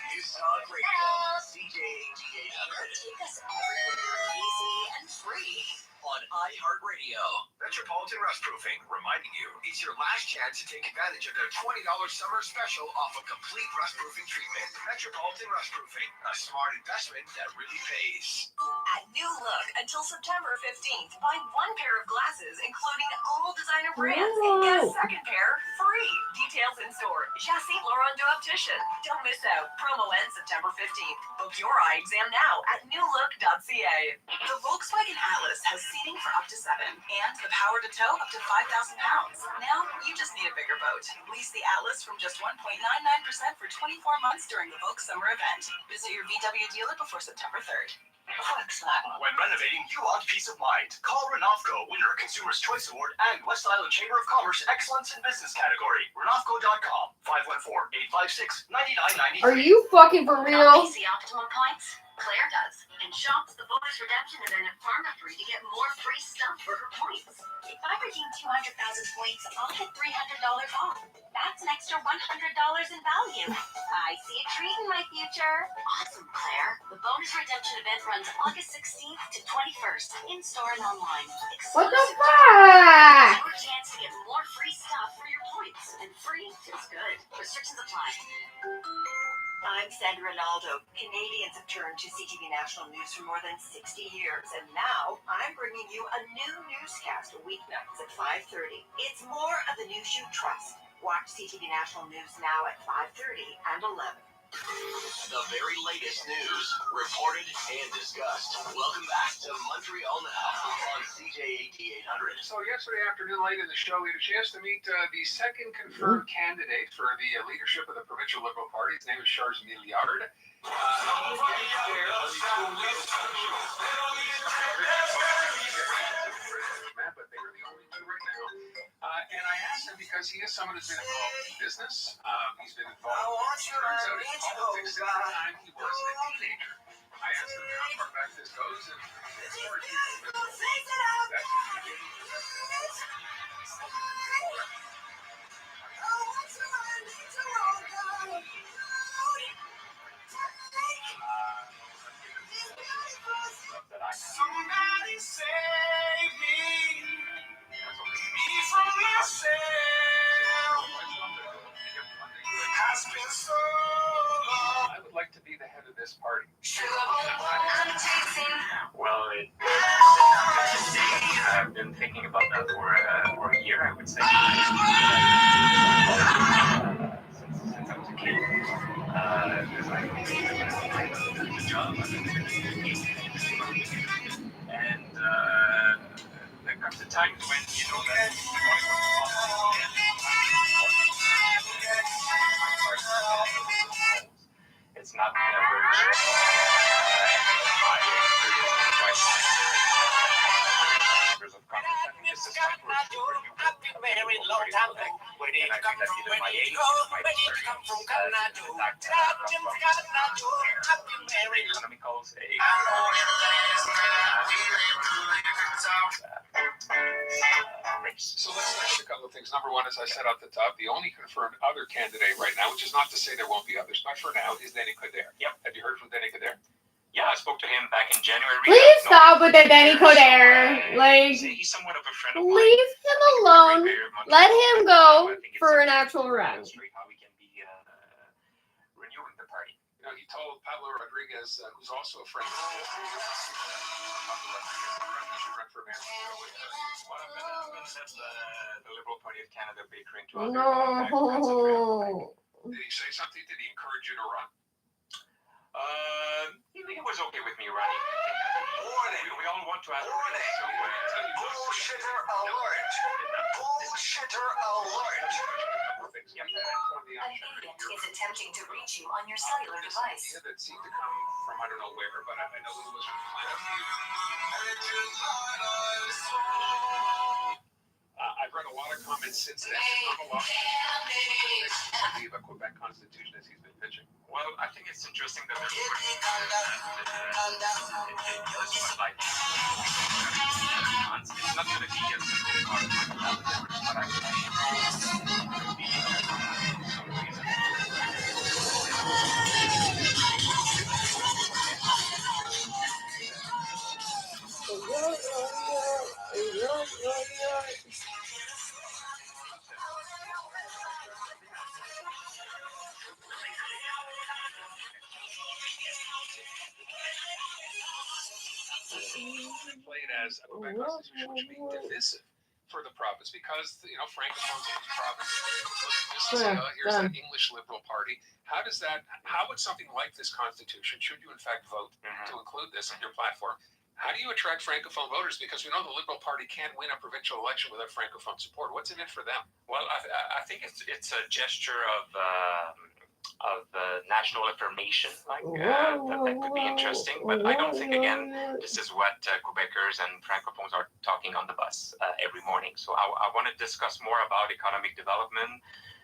S4: News Talk Radio, CJAD 800.
S7: Take us everywhere, easy and free.
S4: On iHeartRadio. Metropolitan Rustproofing, reminding you, it's your last chance to take advantage of their $20 summer special off a complete rustproofing treatment. Metropolitan Rustproofing, a smart investment that really pays.
S7: At New Look, until September 15th, buy one pair of glasses, including all designer brands, and get a second pair free. Details in store. Jacy Laurent de Optician. Don't miss out. Promo ends September 15th. Book your eye exam now at newlook.ca. The Volkswagen Atlas has seating for up to 7 and the power to tow up to 5,000 pounds. Now, you just need a bigger boat. Lease the Atlas from just 1.99% for 24 months during the Volks Summer event. Visit your VW dealer before September 3rd. PARKSAND.
S1: When renovating, you want peace of mind. Call Renofco, winner Consumer's Choice Award and West Island Chamber of Commerce Excellence in Business category. Renofco.com, 514-856-9993.
S2: Are you fucking for real?
S6: See optimal points? Claire does, and shops the bonus redemption event at Pharma-Free to get more free stuff for her points. If I redeem 200,000 points, I'll get $300 off. That's an extra $100 in value. I see a treat in my future. Awesome, Claire. The bonus redemption event runs August 16th to 21st, in-store and online.
S2: What the
S6: Your
S2: fuck?
S6: chance to get more free stuff for your points, and free feels good. Restrictions apply.
S9: I'm Sandra Ronaldo. Canadians have turned to CTV National News for more than 60 years, and now I'm bringing you a new newscast weeknights at 5:30. It's more of the news you trust. Watch CTV National News now at 5:30 and 11.
S4: The very latest news, reported and discussed. Welcome back to Montreal Now on CJAD 800.
S10: So yesterday afternoon, late in the show, we had a chance to meet the second confirmed candidate for the leadership of the Provincial Liberal Party. His name is Charles Milliard. But they were the only two right now. And I asked him because he is someone who's been involved in business. He's been involved in politics since the time he was a teenager. I asked him how far back this goes, and as far as
S1: Somebody save me from myself. Has been so long.
S10: I would like to be the head of this party.
S5: Well, I've been thinking about that for a year, I would say. Since I was a kid. Because I the job. And there comes a time when you know that it's not never this is my first super new married long time ago. Where did you come from? Where did you go? Where did you come from? Canada. Happy married. Economicals.
S10: So let's look at a couple of things. Number one, as I said off the top, the only confirmed other candidate right now, which is not to say there won't be others, but for now, is Denny Coderre.
S5: Yep.
S10: Have you heard from Denny Coderre?
S5: Yeah, I spoke to him back in January.
S2: Please stop with the Denny Coderre. Like,
S5: he's somewhat of a friend of mine.
S2: leave him alone. Let him go for an actual run.
S5: How we can be renewing the party.
S10: You know, he told Pablo Rodriguez, who's also a friend of his, run for mayor.
S5: Well, I'm gonna let the Liberal Party of Canada baker into other.
S2: No.
S10: Did he say something? Did he encourage you to run?
S5: He was okay with me running. We all want to ask.
S4: Bullshitter alert! Bullshitter alert!
S6: An alien is attempting to reach you on your cellular device.
S10: That seemed to come from I don't know where, but I know it was from Planet I've read a lot of comments since then. I'm a lot of the Quebec Constitution as he's been pitching.
S5: Well, I think it's interesting that there's like it's not going to be a simple card, but I would be some reason.
S10: Played as a Quebec Constitution which would be divisive for the province because Francophones in this province here's that English Liberal Party. How would something like this Constitution, should you in fact vote to include this in your platform, how do you attract Francophone voters? Because we know the Liberal Party can't win a provincial election without Francophone support. What's in it for them?
S5: Well, I think it's a gesture of national affirmation, that could be interesting. But I don't think, again, this is what Quebecers and Francophones are talking on the bus every morning. So I want to discuss more about economic development,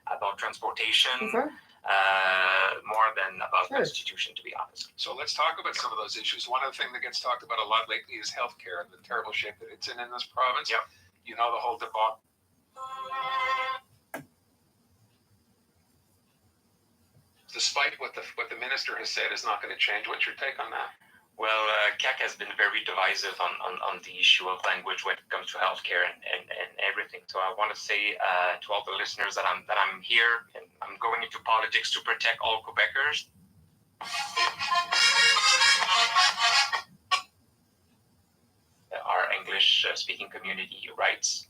S5: about transportation, more than about constitution, to be honest.
S10: So let's talk about some of those issues. One of the things that gets talked about a lot lately is healthcare and the terrible shape that it's in this province.
S5: Yep.
S10: You know the whole debacle. Despite what the minister has said is not going to change. What's your take on that?
S5: Well, CAC has been very divisive on the issue of language when it comes to healthcare and everything. So I want to say to all the listeners that I'm here and I'm going into politics to protect all Quebecers. Our English-speaking community rights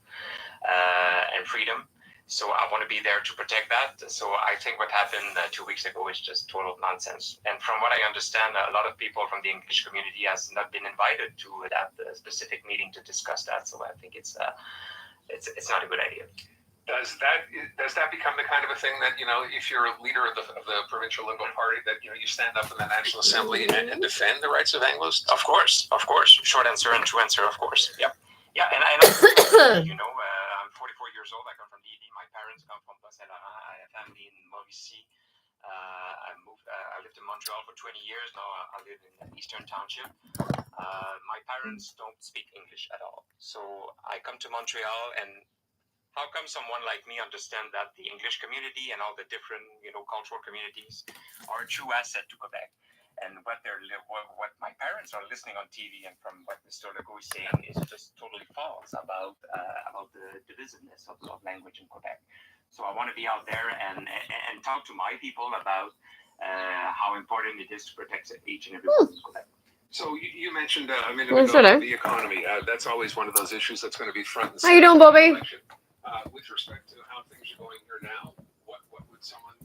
S5: and freedom. So I want to be there to protect that. So I think what happened 2 weeks ago is just total nonsense. And from what I understand, a lot of people from the English community has not been invited to that specific meeting to discuss that. So I think it's not a good idea.
S10: Does that become the kind of a thing that, if you're a leader of the provincial Liberal Party, that you stand up in the National Assembly and defend the rights of Anglos?
S5: Of course. Short answer and true answer, of course. Yep. Yeah, and I'm 44 years old. I come from DD. My parents come from Bas-Saint-Laurent. I have family in Mauricie. I lived in Montreal for 20 years. Now I live in Eastern Township. My parents don't speak English at all. So I come to Montreal, and how come someone like me understand that the English community and all the different, cultural communities are a true asset to Quebec? And what my parents are listening on TV and from what Mr. Legault is saying is just totally false about the divisiveness of language in Quebec. So I want to be out there and talk to my people about how important it is to protect each and every one in Quebec.
S10: So you mentioned a minute ago the economy. That's always one of those issues that's going to be front and center.
S2: How you doing, Bobby?
S10: With respect to how things are going here now, what would someone,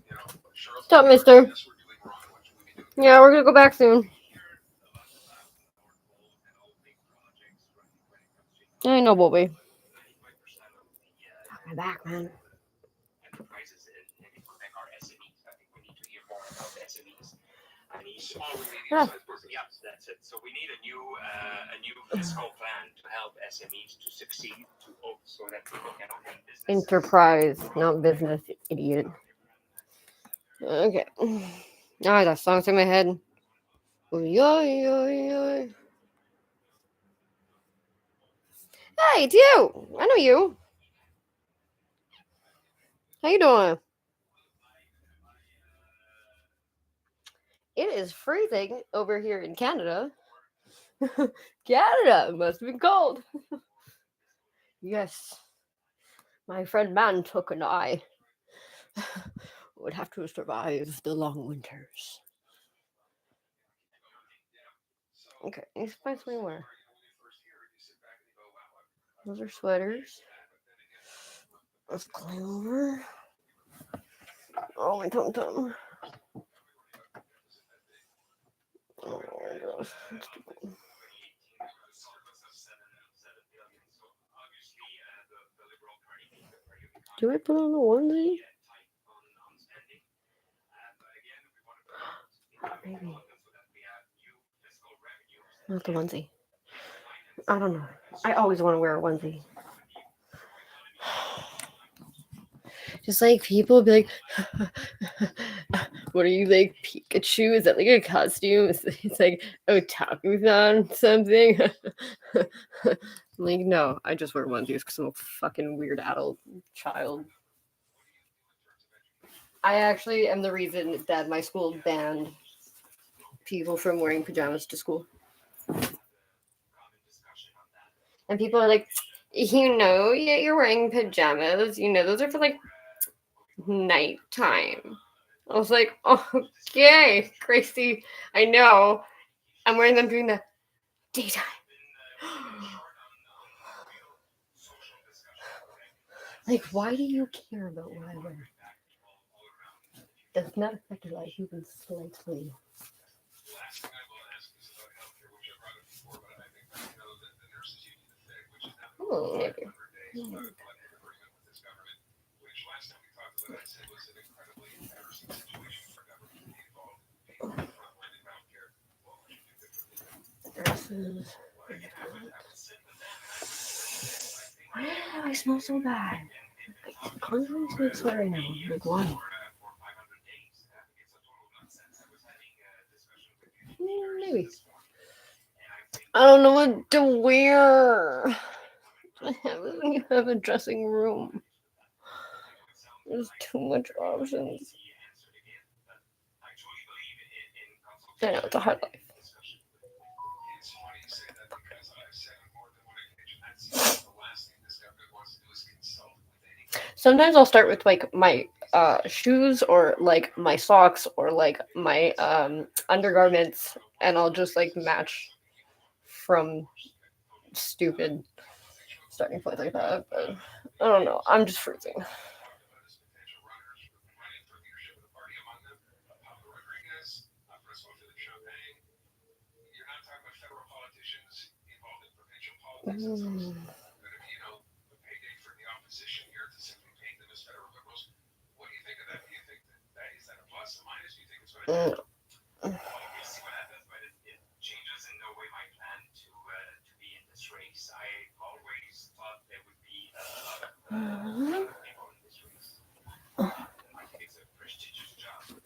S10: Charlotte?
S2: Stop, mister. Yeah, we're gonna go back soon. I know, Bobby. My back, man.
S5: Enterprises in Quebec are SMEs. I think we need to hear more about SMEs. Small and medium-sized business. Yeah, that's it. So we need a new fiscal plan to help SMEs to succeed, so that people can open business.
S2: Enterprise, not business, you idiot. Okay. Now that song's in my head. Oy, oy, oy, oy. Hey, it's you. I know you. How you doing? It is freezing over here in Canada. Canada must have been cold. Yes. My friend Mantook and I would have to survive the long winters. Okay, let's find something more. Those are sweaters. Let's climb over. Oh, my tum-tum. Oh my gosh. That's too cool. Do I put on the onesie? Maybe. Not the onesie. I don't know. I always want to wear a onesie. Just like people be like, what are you like, Pikachu? Is that like a costume? It's like otaku-san something. Like, no, I just wear onesies because I'm a fucking weird adult child. I actually am the reason that my school banned people from wearing pajamas to school. And people are like, yeah, you're wearing pajamas. Those are for like nighttime. I was like, okay, Gracie, I know. I'm wearing them during the daytime. Like, why do you care about what I wear? Does not affect your life even slightly. Oh, maybe. Nurses. Why do I smell so bad? I constantly smell sweat right now. Like, why? Maybe. I don't know what to wear. I have a dressing room. There's too much options. I know, it's a hard life. Sometimes I'll start with like my shoes or like my socks or like my undergarments, and I'll just like match from stupid starting points like that. But I don't know. I'm just freezing.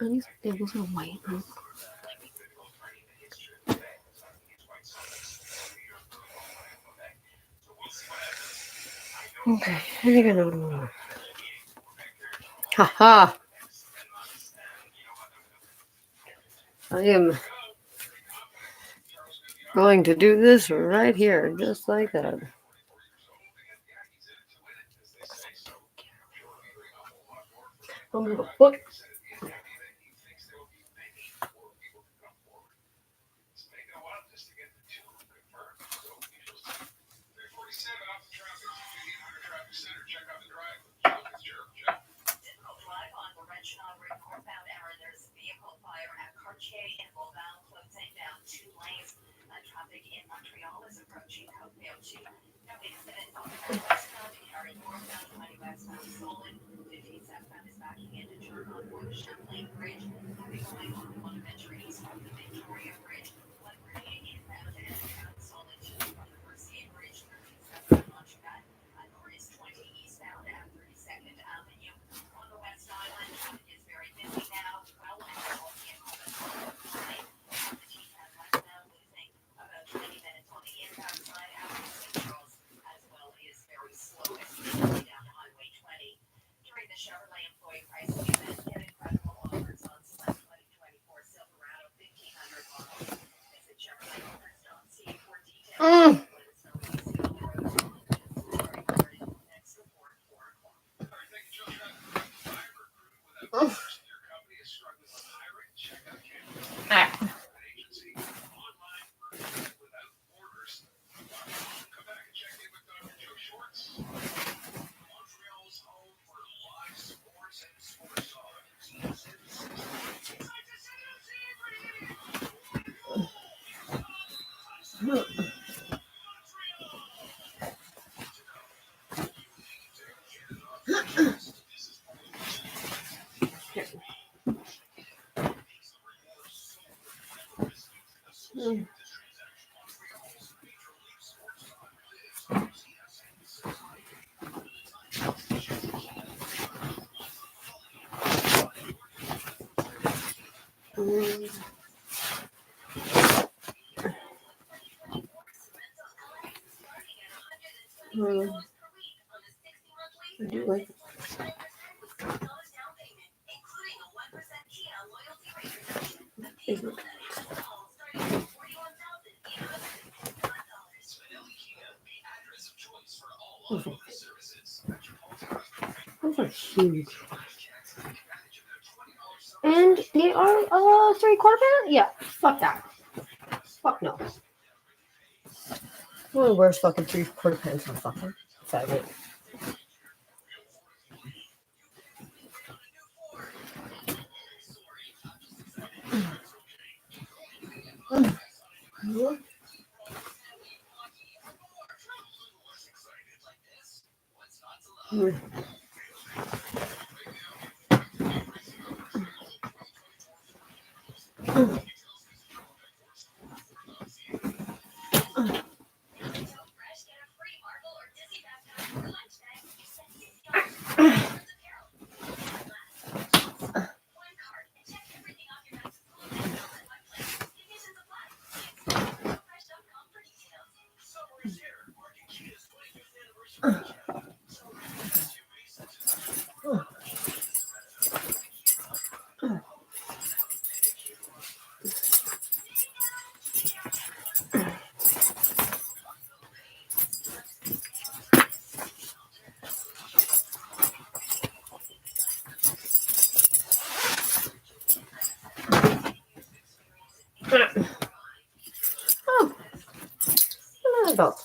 S2: And these tables are white. Okay, I think I know what I'm doing. Haha! I am going to do this right here, just like that. I'm gonna book.
S3: Traffic in Montreal is approaching Coqueville 2. No incident on the carrying northbound 20 westbound stolen. 15 southbound is backing into turn on Water down Highway 20. During the Chevrolet employee pricing event, get incredible offers on select 2024 Silverado 1500 models. Visit ChevroletOffers.ca for details. Let us know what you see on the road. Next report, 4 o'clock.
S10: All right, thank you, Joe. Fiber crew without borders. Your company is struggling with hiring. Check out Canada's agency online without borders. Come back and check in with Dr. Joe Schwartz. Montreal's home for live sports and sports talk.
S2: I do like it. Those are huge. And they are 3/4 pound? Yeah, fuck that. Fuck no. One of the worst fucking 3/4 pounds for fucking faggot. Oh, another dog.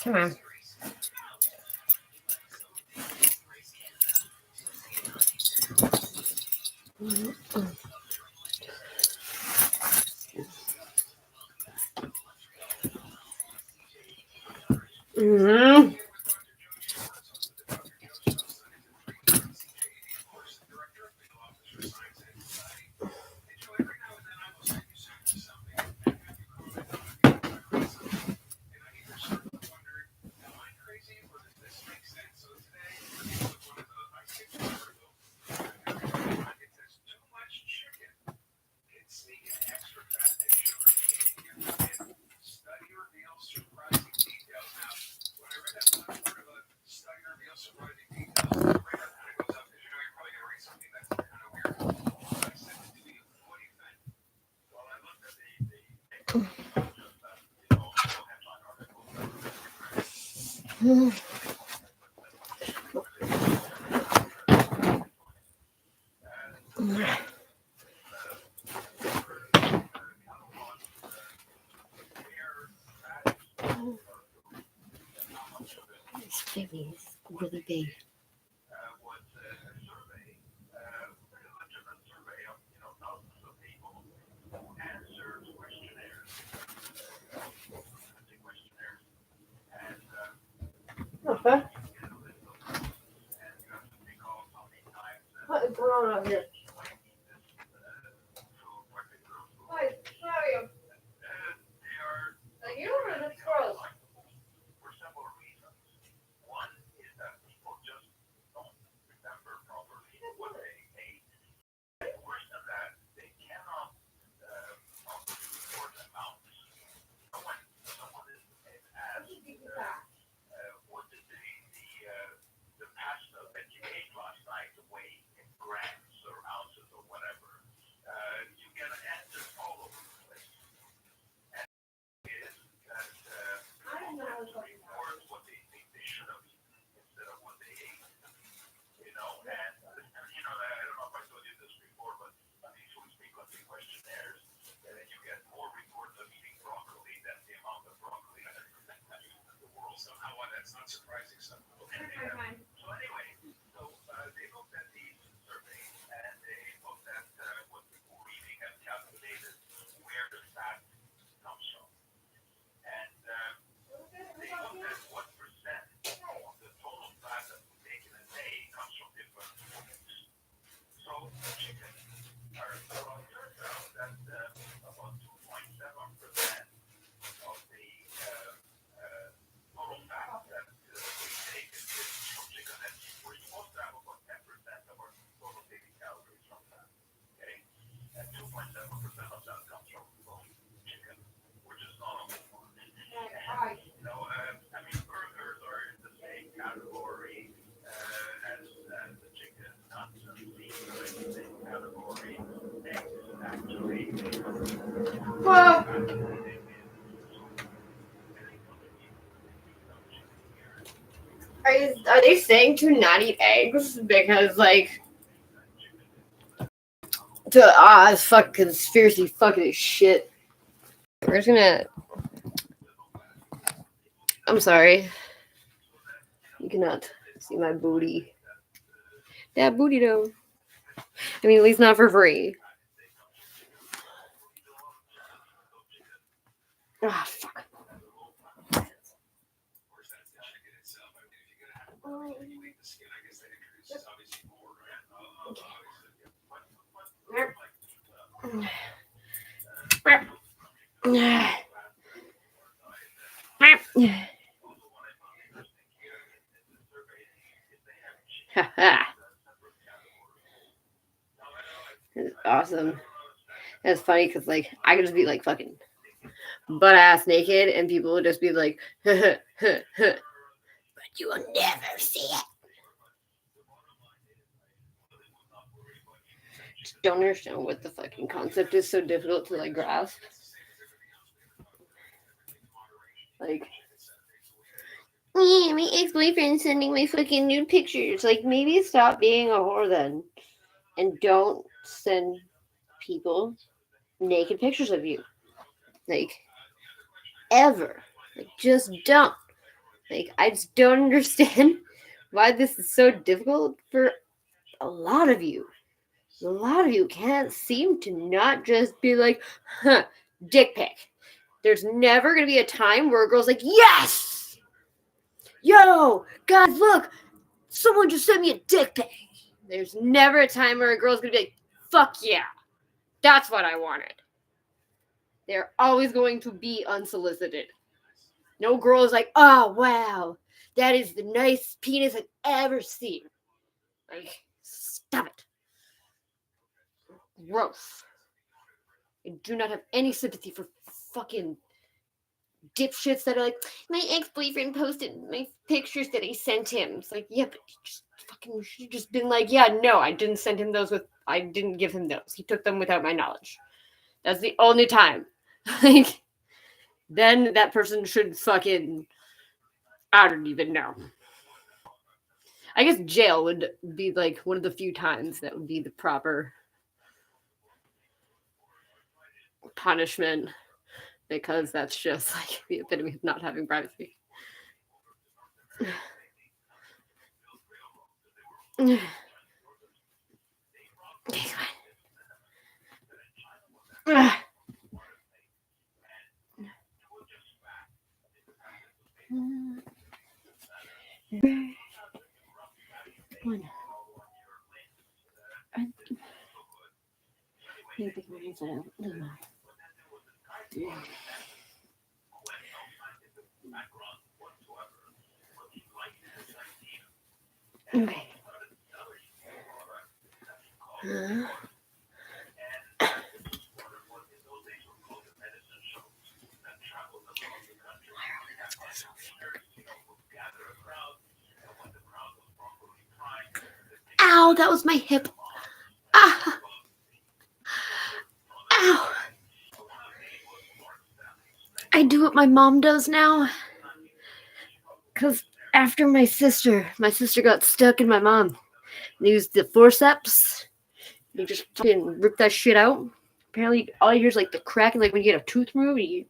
S2: Come on. Mm-hmm. This baby is really big. Okay. What is going on out here? Hi, how are you?
S10: it's not surprising stuff. Okay. So anyway, they looked at these surveys and they looked at what people were eating and calculated where the fat comes from. And they looked at what percent of the total fat that we take in a day comes from different foods. So chicken, or well, it turns out that about 2.7% of the total fat that we take is from chicken, and we're supposed to have about 10% of our total daily calories from that. Okay, and 2.7% of that comes from chicken, which is not a whole lot. I mean, burgers are in the same category as the chicken, nuts and meat are in the same category. Eggs, actually.
S2: Are they saying to not eat eggs because like it's fucking conspiracy fucking shit. We're just gonna. I'm sorry. You cannot see my booty. That booty though. I mean, at least not for free. Ah, fuck. It's awesome. It's funny because like I could just be like fucking butt ass naked and people would just be like, but you will never see it. Just don't understand what the fucking concept is so difficult to like grasp. Like, yeah, my ex-boyfriend's sending my fucking nude pictures. Like, maybe stop being a whore then. And don't send people naked pictures of you. Like, ever. Like, just don't. Like, I just don't understand why this is so difficult for a lot of you. A lot of you can't seem to not just be like, dick pic. There's never going to be a time where a girl's like, yes! Yo, guys, look! Someone just sent me a dick pic. There's never a time where a girl's going to be like, fuck yeah. That's what I wanted. They're always going to be unsolicited. No girl is like, oh, wow. That is the nicest penis I've ever seen. Like, stop it. Gross. I do not have any sympathy for fucking dipshits that are like, my ex-boyfriend posted my pictures that I sent him. It's like, yeah, but you just fucking should have just been like, yeah, no, I didn't send him those I didn't give him those. He took them without my knowledge. That's the only time. Like, then that person should fucking, I don't even know. I guess jail would be like one of the few times that would be the proper punishment, because that's just like the epitome of not having privacy. Okay, okay. Ow, that was my hip. Ah. Ow. I do what my mom does now. Because after my sister got stuck in my mom. They used the forceps. You just fucking rip that shit out. Apparently, all you hear is like the cracking, like when you get a tooth removed, you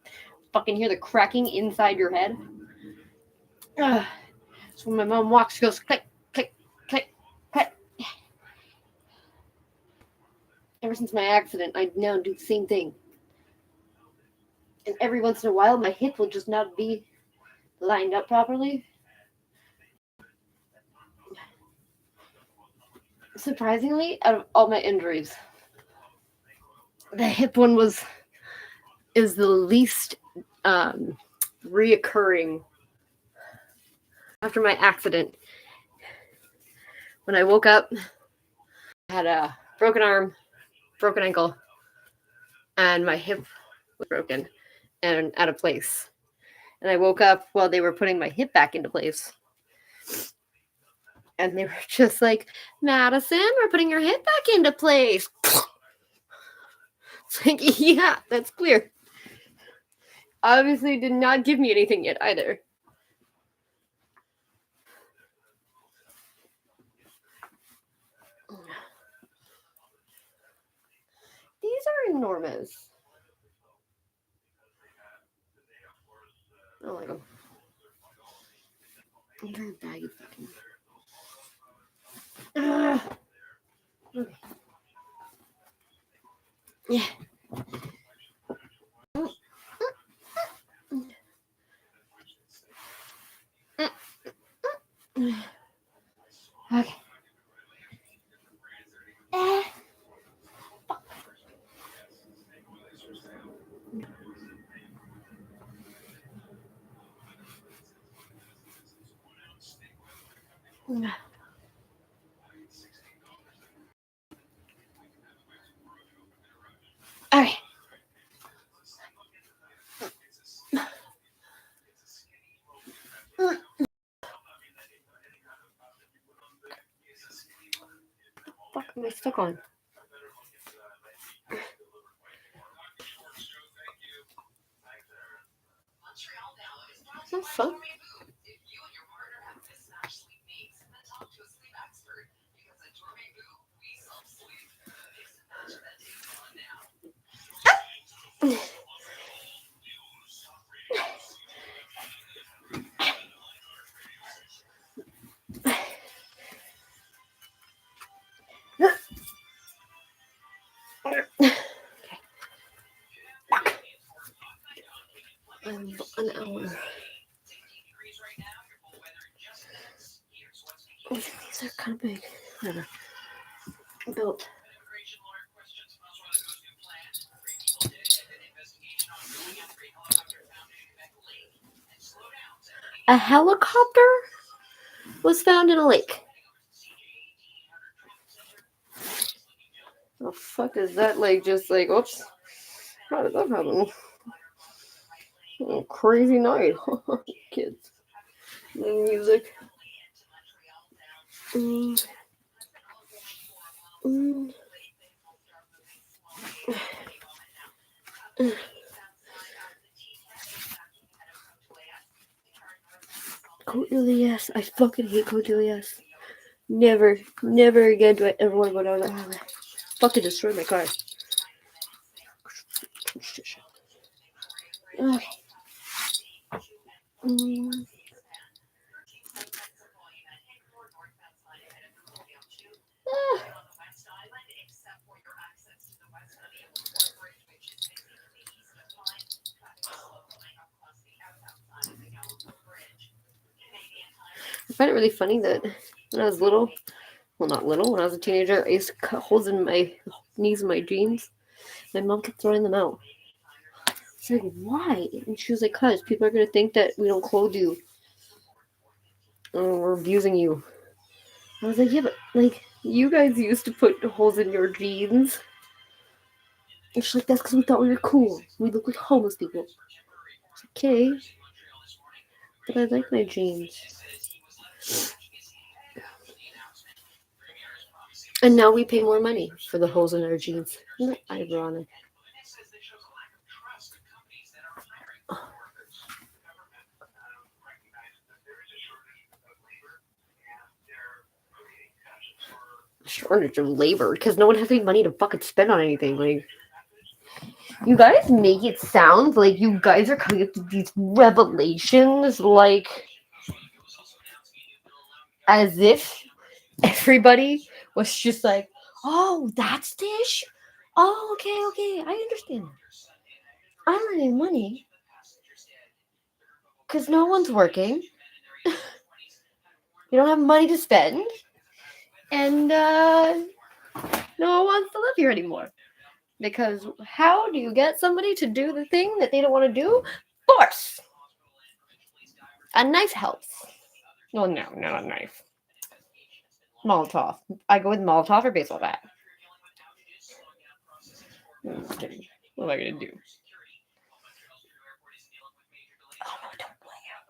S2: fucking hear the cracking inside your head. So when my mom walks, she goes click, click, click, click. Ever since my accident, I now do the same thing. And every once in a while, my hip will just not be lined up properly. Surprisingly, out of all my injuries, the hip one is the least reoccurring after my accident. When I woke up, I had a broken arm, broken ankle, and my hip was broken and out of place. And I woke up while they were putting my hip back into place. And they were just like, Madison, we're putting your hip back into place. It's like, yeah, that's clear. Obviously did not give me anything yet either. These are enormous. I don't like them. I'm very baggy fucking. Okay. Yeah. Okay. Okay. What am I stuck on? That's fun. An hour. These are kind of big. Whatever. Built. A helicopter was found in a lake. The fuck is that? Like, just like, oops. How did that happen? Oh, crazy night. Kids. Music. Cornelius. I fucking hate Cornelius. Never again do I ever want to go down that highway. Fucking destroy my car. Okay. I find it really funny that when I was little, well, not little, when I was a teenager, I used to cut holes in my knees and my jeans. My mom kept throwing them out. It's like, why? And she was like, cuz people are going to think that we don't clothe you. Or we're abusing you. I was like, yeah, but, like, you guys used to put holes in your jeans. And she's like, that's because we thought we were cool. We look like homeless people. It's okay. But I like my jeans. And now we pay more money for the holes in our jeans. Isn't that ironic? Shortage of labor because no one has any money to fucking spend on anything. Like, you guys make it sound like you guys are coming up with these revelations like as if everybody was just like, oh, that's the issue. Oh, okay, I understand. I'm earning money because no one's working. You don't have money to spend, and no one wants to live here anymore. Because how do you get somebody to do the thing that they don't want to do? Force. A knife helps. Well, no, not a knife. Molotov. I go with Molotov or baseball bat. I'm just kidding. What am I gonna do? Oh no, don't play out.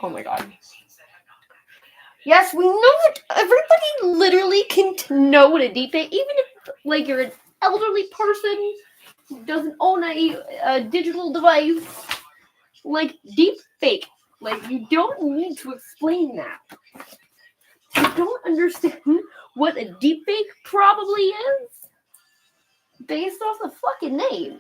S2: Oh my god. Yes, we know it. Everybody literally can know what a deepfake, even if like you're an elderly person who doesn't own a digital device. Like deepfake, like you don't need to explain that. You don't understand what a deepfake probably is based off the fucking name.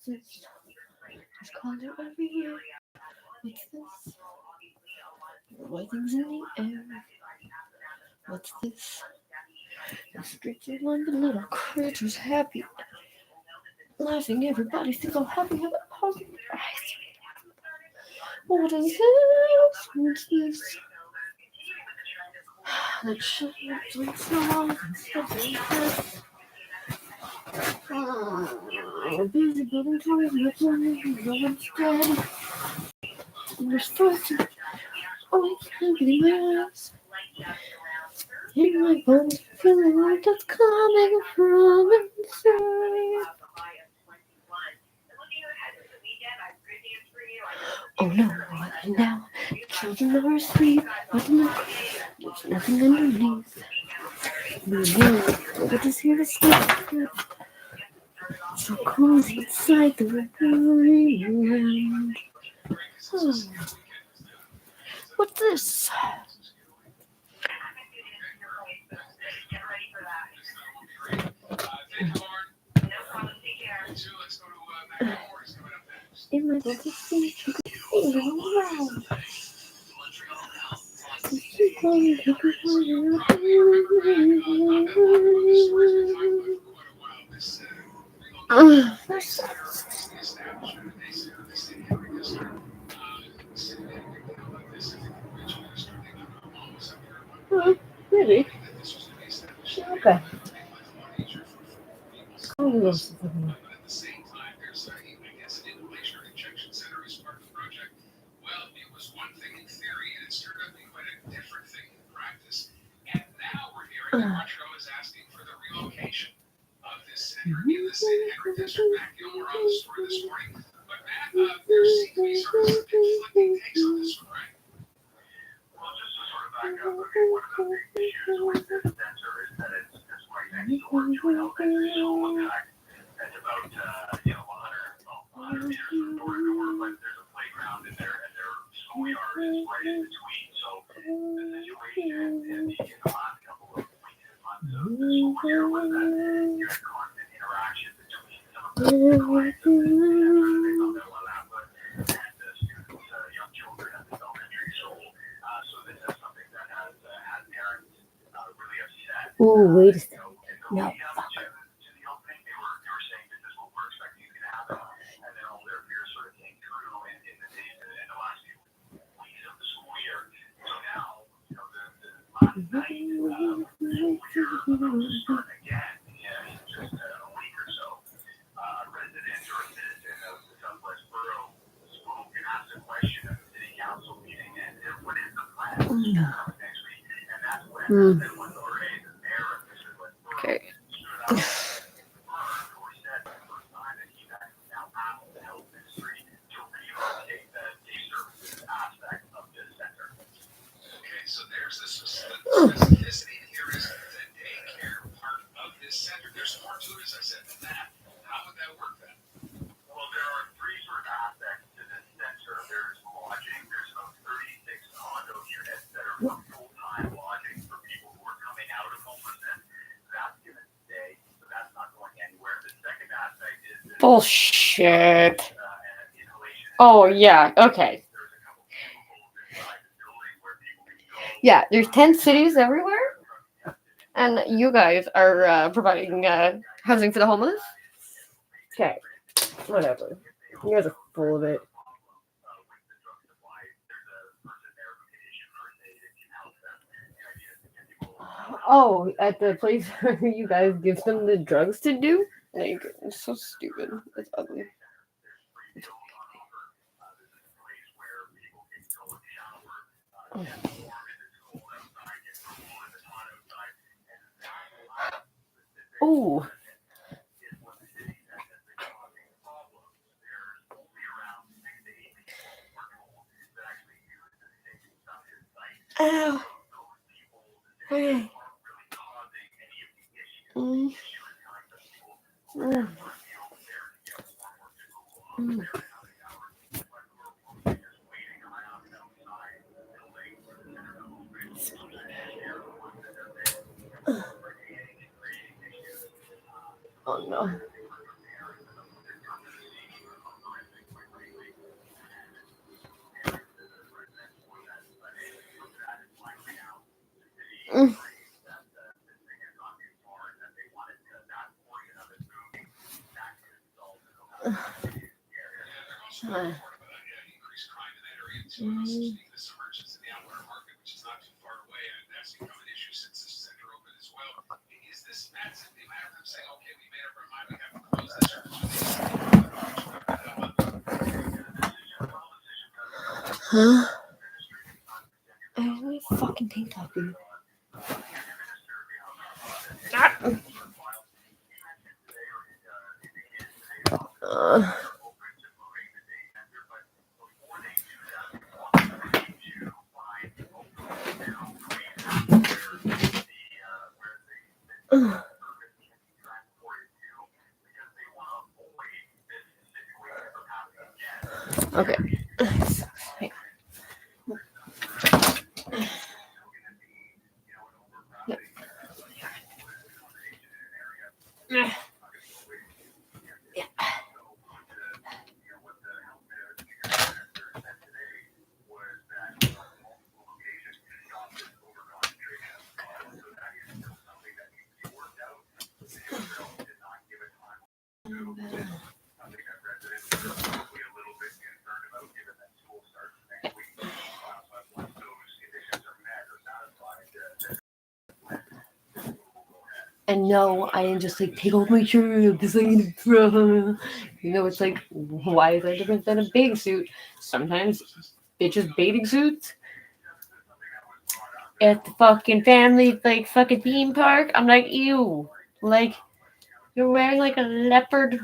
S2: There's content every year. What's this? Lightning's in the air. What's this? The streets are lined with little creatures happy. Laughing, everybody thinks I'm happy. Have a positive eyes. What is this? What's this? The children's song and stuff like this. Busy building toys, but no one's dead. We're supposed to. Oh, I can't believe this. In my bones, feeling like it's coming from inside. Oh no, what now? The children are asleep, but there's nothing underneath. We're just here to sleep. So cozy inside the room. Oh. What's this? In my book, it's you can see the world. Really? Okay. Oh, wait a second. No. Okay.
S10: So there's the specificity here is the daycare part of this center. There's more to it, as I said, than that. How would that work then?
S5: Well, there are three sort of aspects to this center. There's lodging. There's about 36 condo units that are for full-time lodging for people who are coming out of homelessness. That's going to stay, so that's not going anywhere. The second aspect is
S2: Bullshit. Oh, yeah. Okay. Yeah, there's 10 cities everywhere, and you guys are providing housing for the homeless? Okay, whatever. You guys are full of it. Oh, at the place where you guys give them the drugs to do? Like, it's so stupid. It's ugly. Oh. Ow. Hey. Mm. Mm. Mm. Oh no. Mm. Huh? I really fucking tank top, dude. Okay. Yeah. And no, I didn't just like take off my shirt, just like, you know, it's like, why is that different than a bathing suit? Sometimes bitches bathing suits at the fucking family, like, fucking theme park. I'm like, ew, like, you're wearing like a leopard.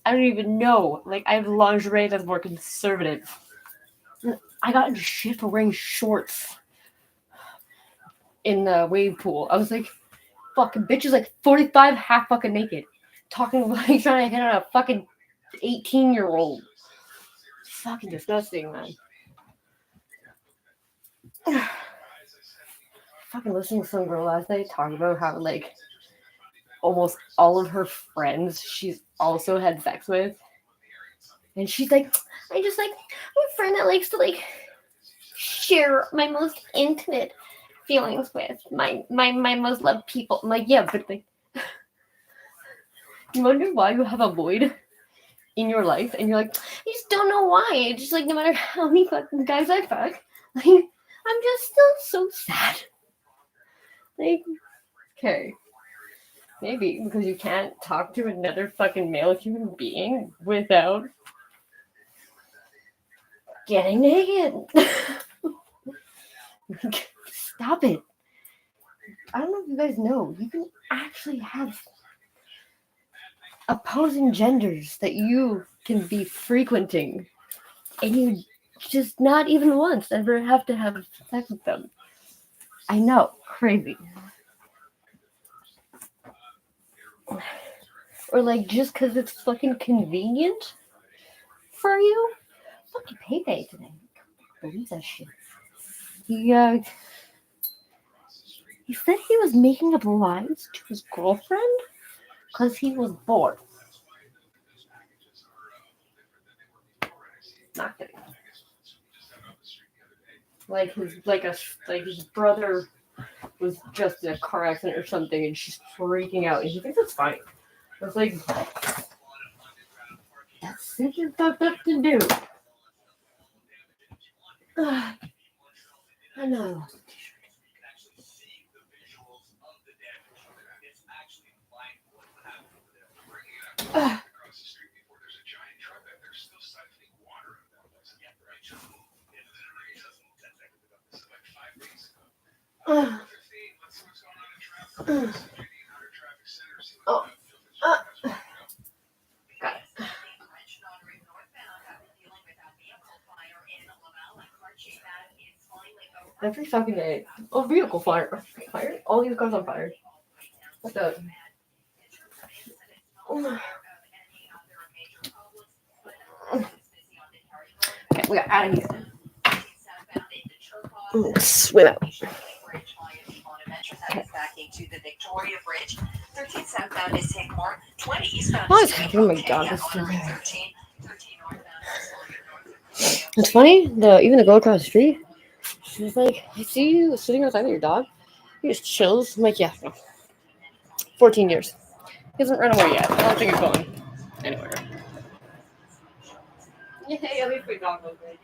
S2: I don't even know. Like, I have lingerie that's more conservative. I got in shit for wearing shorts in the wave pool. I was like, fucking bitches like 45 half fucking naked. Talking like trying to hit on a fucking 18-year-old. Fucking disgusting, man. Fucking listening to some girl last night talk about how like almost all of her friends she's also had sex with. And she's like, I just like I'm a friend that likes to like share my most intimate feelings with my most loved people. I'm like, yeah, but like you wonder why you have a void in your life and you're like, I just don't know why. Just like no matter how many fucking guys I fuck, like I'm just still so sad. Like, okay. Maybe because you can't talk to another fucking male human being without getting naked. Stop it. I don't know if you guys know. You can actually have opposing genders that you can be frequenting, and you just not even once ever have to have sex with them. I know, crazy. Or like just because it's fucking convenient for you. Fucking payday today. I can't believe that shit. He said he was making up lies to his girlfriend because he was bored. Not kidding. Like his brother was just in a car accident or something, and she's freaking out, and he thinks it's fine. I was like, that's super fucked up to do. I know. Got it. Every fucking day. Oh, vehicle fire. Fire? All these cars on fire. What the? Okay, we got out of here. Swim out. Oh my god, this is it's funny, even the girl across the street, she was like, I see you sitting outside with your dog. He just chills. I'm like, yeah, no. 14 years. He hasn't run away yet. I don't think he's going anywhere. Yay, at least we dog was good.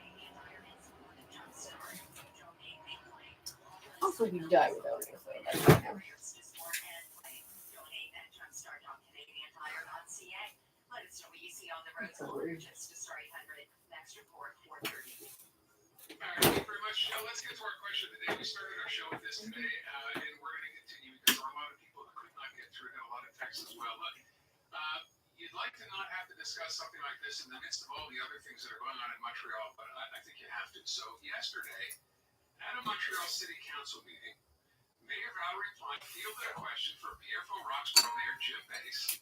S2: Also, he died without me, so that's fine.
S10: Thank you very much. Let's get to our question of the day. We started our show with this today, and we're going to continue because there are a lot of people that could not get through, and a lot of texts as well. Look, you'd like to not have to discuss something like this in the midst of all the other things that are going on in Montreal, but I think you have to. So yesterday, at a Montreal City Council meeting, Mayor Valerie Plante fielded a question for PFO Roxborough Mayor Jim Bass,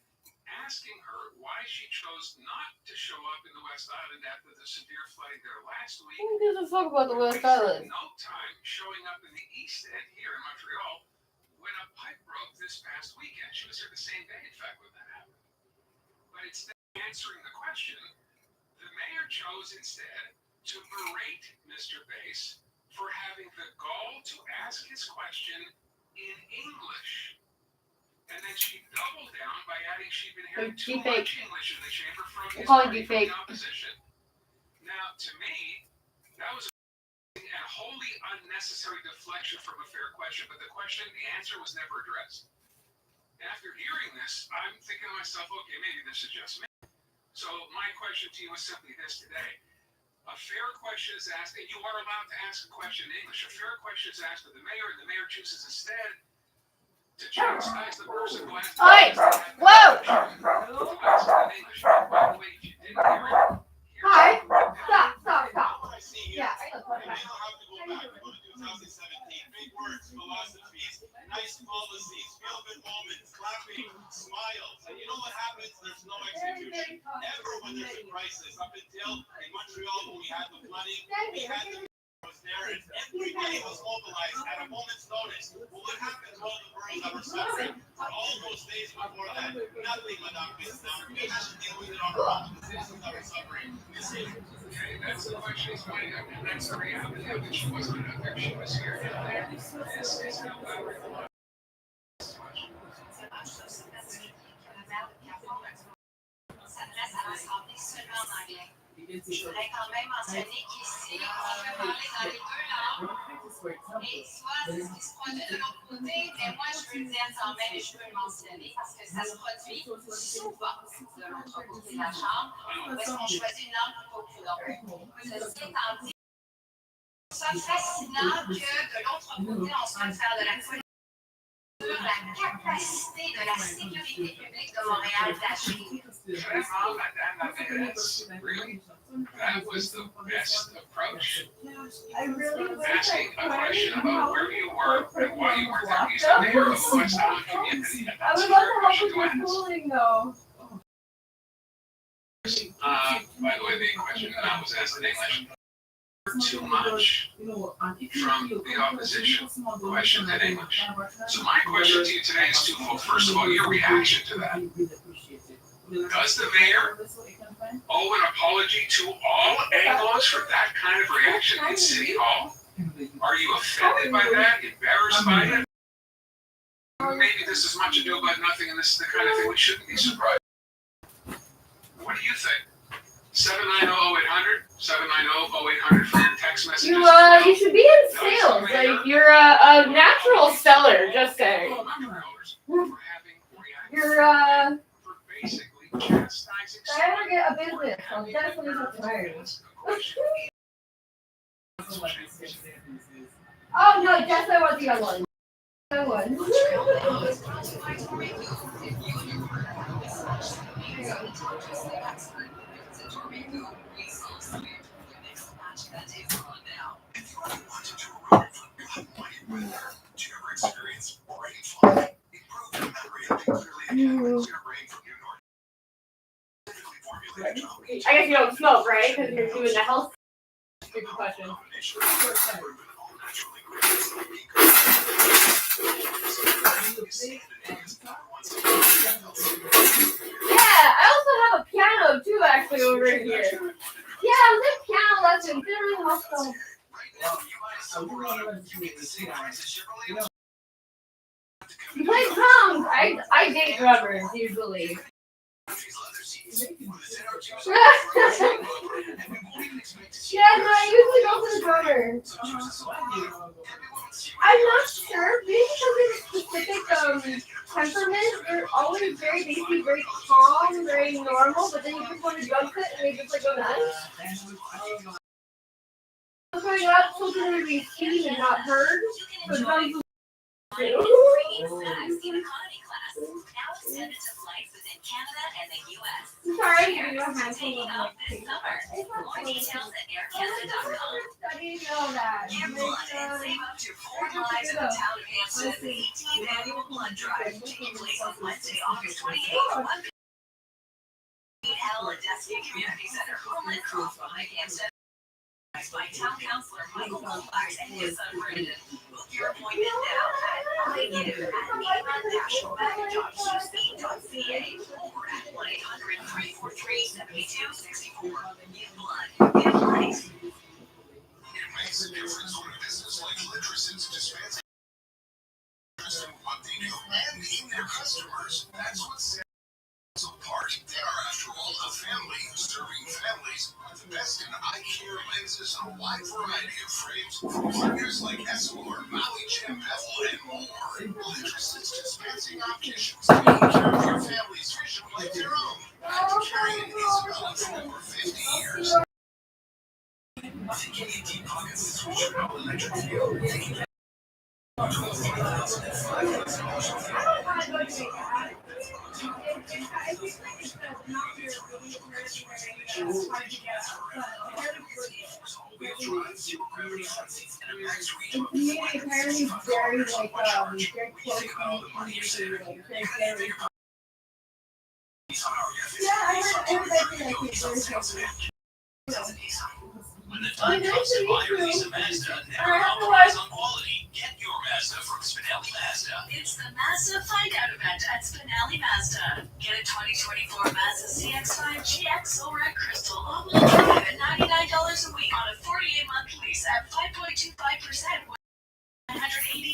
S10: asking her why she chose not to show up in the West Island after the severe flooding there last week.
S2: Who gives a fuck about the West Island?
S10: No time showing up in the East End here in Montreal when a pipe broke this past weekend. She was here the same day, in fact, when that happened. But instead of answering the question, the mayor chose instead to berate Mr. Bass for having the gall to ask his question in English. And then she doubled down by adding she'd been hearing too much English in the chamber from his party from the opposition. Now, to me, that was a wholly unnecessary deflection from a fair question, but the answer was never addressed. And after hearing this, I'm thinking to myself, okay, maybe this is just me. So my question to you is simply this today. A fair question is asked, and you are allowed to ask a question in English. A fair question is asked of the mayor, and the mayor chooses instead to chastise the person who asked the question.
S2: Whoa!
S10: To ask it in English. By the way, if you didn't hear it,
S2: Hi! Stop.
S8: I see here.
S2: Yeah, I know.
S8: We don't have to go back. We go to 2017. Big words, philosophies, nice policies, feel-good moments, clapping, smiles. And you know what happens? There's no execution. Ever when there's a crisis. Up until in Montreal when we had the flooding, we had the was there, and every day was mobilized at a moment's notice. Well, what happened to all the boroughs that were suffering for all those days before that? Nothing, Madame Bisson. We had to deal with it on our own. The citizens that were suffering.
S10: okay, that's the question he's pointing out, and that's the reality of it. She wasn't out there, she was here. And this is how Valerie Plante.
S9: S'adresse à l'Assemblée seulement en anglais. Je voudrais quand même mentionner qu'ici, on peut parler dans les deux langues. Et soit c'est ce qui se produit de l'autre côté, mais moi, je veux le dire quand même et je veux le mentionner parce que ça se produit souvent de l'autre côté de la chambre. Où est-ce qu'on choisit une langue plutôt qu'une autre? Ceci étant dit, je trouve ça fascinant que de l'autre côté, on souhaite faire de la politique sur la capacité de la sécurité publique de Montréal d'agir.
S10: That was the best approach.
S2: I really wish
S10: Asking
S2: I
S10: a question
S2: could.
S10: about where you were and why you were there. He's a mayor of the West Island community, and
S2: I
S10: that's
S2: would
S10: a
S2: love
S10: fair
S2: to help
S10: question
S2: with
S10: to
S2: my
S10: ask.
S2: schooling though.
S10: By the way, the question that I was asked in English, too much from the opposition questioned in English. So my question to you today is twofold. First of all, your reaction to that. Does the mayor owe an apology to all Anglos for that kind of reaction in City Hall? Are you offended by that? Embarrassed by it? Maybe this is much ado about nothing, and this is the kind of thing we shouldn't be surprised. What do you think? 790-0800, 790-0800 for your text messages.
S2: You should be in sales. Like you're a natural seller. Just saying. You're
S10: For basically chastising.
S2: If I ever get a business, I'll definitely have to hire you. Oh no, guess I was the other one. I was.
S4: If you ever wanted to recover from mighty weather, did you ever experience brain fog? Improve your memory and think clearly again with Clear Brain from New York. Specifically formulated gel.
S2: I guess you don't smoke, right? Because you're doing the health question. Yeah, I also have a piano too, actually, over here. Yeah, I was at piano lessons. Didn't really help though. You play drums. I date drummers usually. Yeah, no, I usually go for the drummer. I'm not sure. Maybe because of the specific temperament, they're always very basic, very calm, very normal, but then you just want to drum set and they just like go nuts. Growing up, children would be seen and not heard. So drums
S3: Canada and the U.S.
S2: sorry, you know how to
S3: Taking off this summer. More details at aircanada.com.
S2: I didn't know that.
S3: Give blood and save up to 4 lives in the town of Hampton. The 18th annual blood drive taking place on Wednesday, August 28th. Helen Destiny Community Center, Homeland Cross behind Hampton. By Town Councilor Michael Goldbars and his son Brendan. Book your appointment now at IU at avon-backjobspeed.ca or at 1-800-343-7264. Give blood. Give life.
S4: It makes a difference when a business like Literacy's dispensing interest in what they do and in their customers. That's what sets us apart. They are, after all, a family serving families with the best in eye care lenses and a wide variety of frames. Partners like Essilor, Maui Jim, Bevel, and more. Literacy's dispensing opticians, taking care of your family's vision like their own. After carrying is valid for over 50 years. Taking in deep pockets to switch your own electric field. Taking that
S2: Apparently very like very close to yeah, I heard that like
S4: when the time comes to buy or lease a Mazda, never compromise on quality. Get your Mazda from Spinelli Mazda.
S3: It's the Mazda Find Out event at Spinelli Mazda. Get a 2024 Mazda CX-5 GX Soul Red Crystal all-wheel drive at $99 a week on a 48-month lease at 5.25% with $180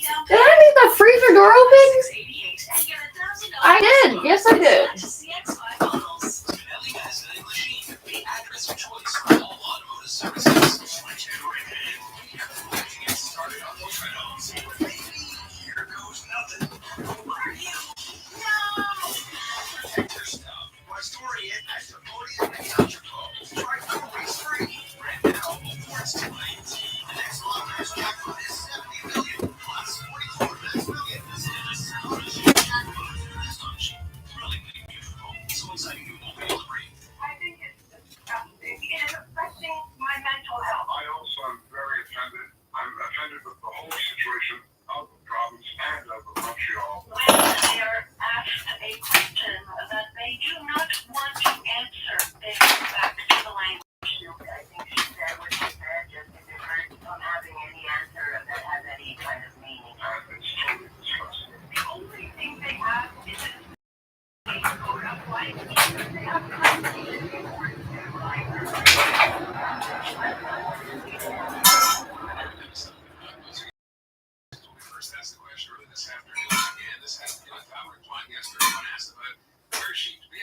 S3: down
S2: did I
S3: payment.
S2: leave the freezer door open?
S3: $688 and get $1,000
S2: I did. Yes, I did.
S3: to CX-5 models.
S4: Spinelli Mazda in Lachine, the address of choice.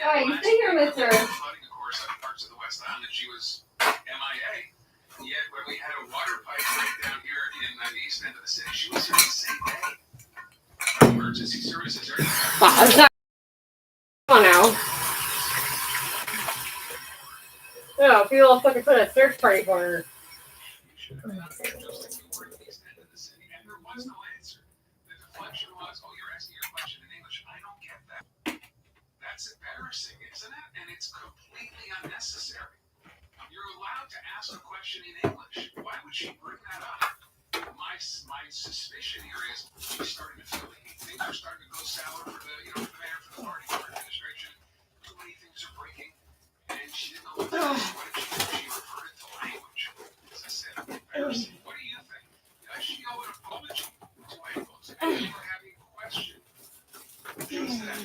S2: Alright, stay here, mister.
S10: Flooding, of course, in parts of the West Island, and she was MIA. Yet when we had a water pipe break down here in the east end of the city, she was here the same day. Emergency services are.
S2: Come on now. No, people fucking put a search party for her.
S10: That's embarrassing, isn't it? And it's completely unnecessary. You're allowed to ask a question in English. Why would she bring that up? My suspicion here is she's starting to feel the heat. Things are starting to go sour for the mayor, for the party, for administration. Too many things are breaking, and she didn't know what to do. What did she do? She reverted to language. As I said, embarrassing. What do you think? Does she owe an apology to Anglos? And for having questioned just that?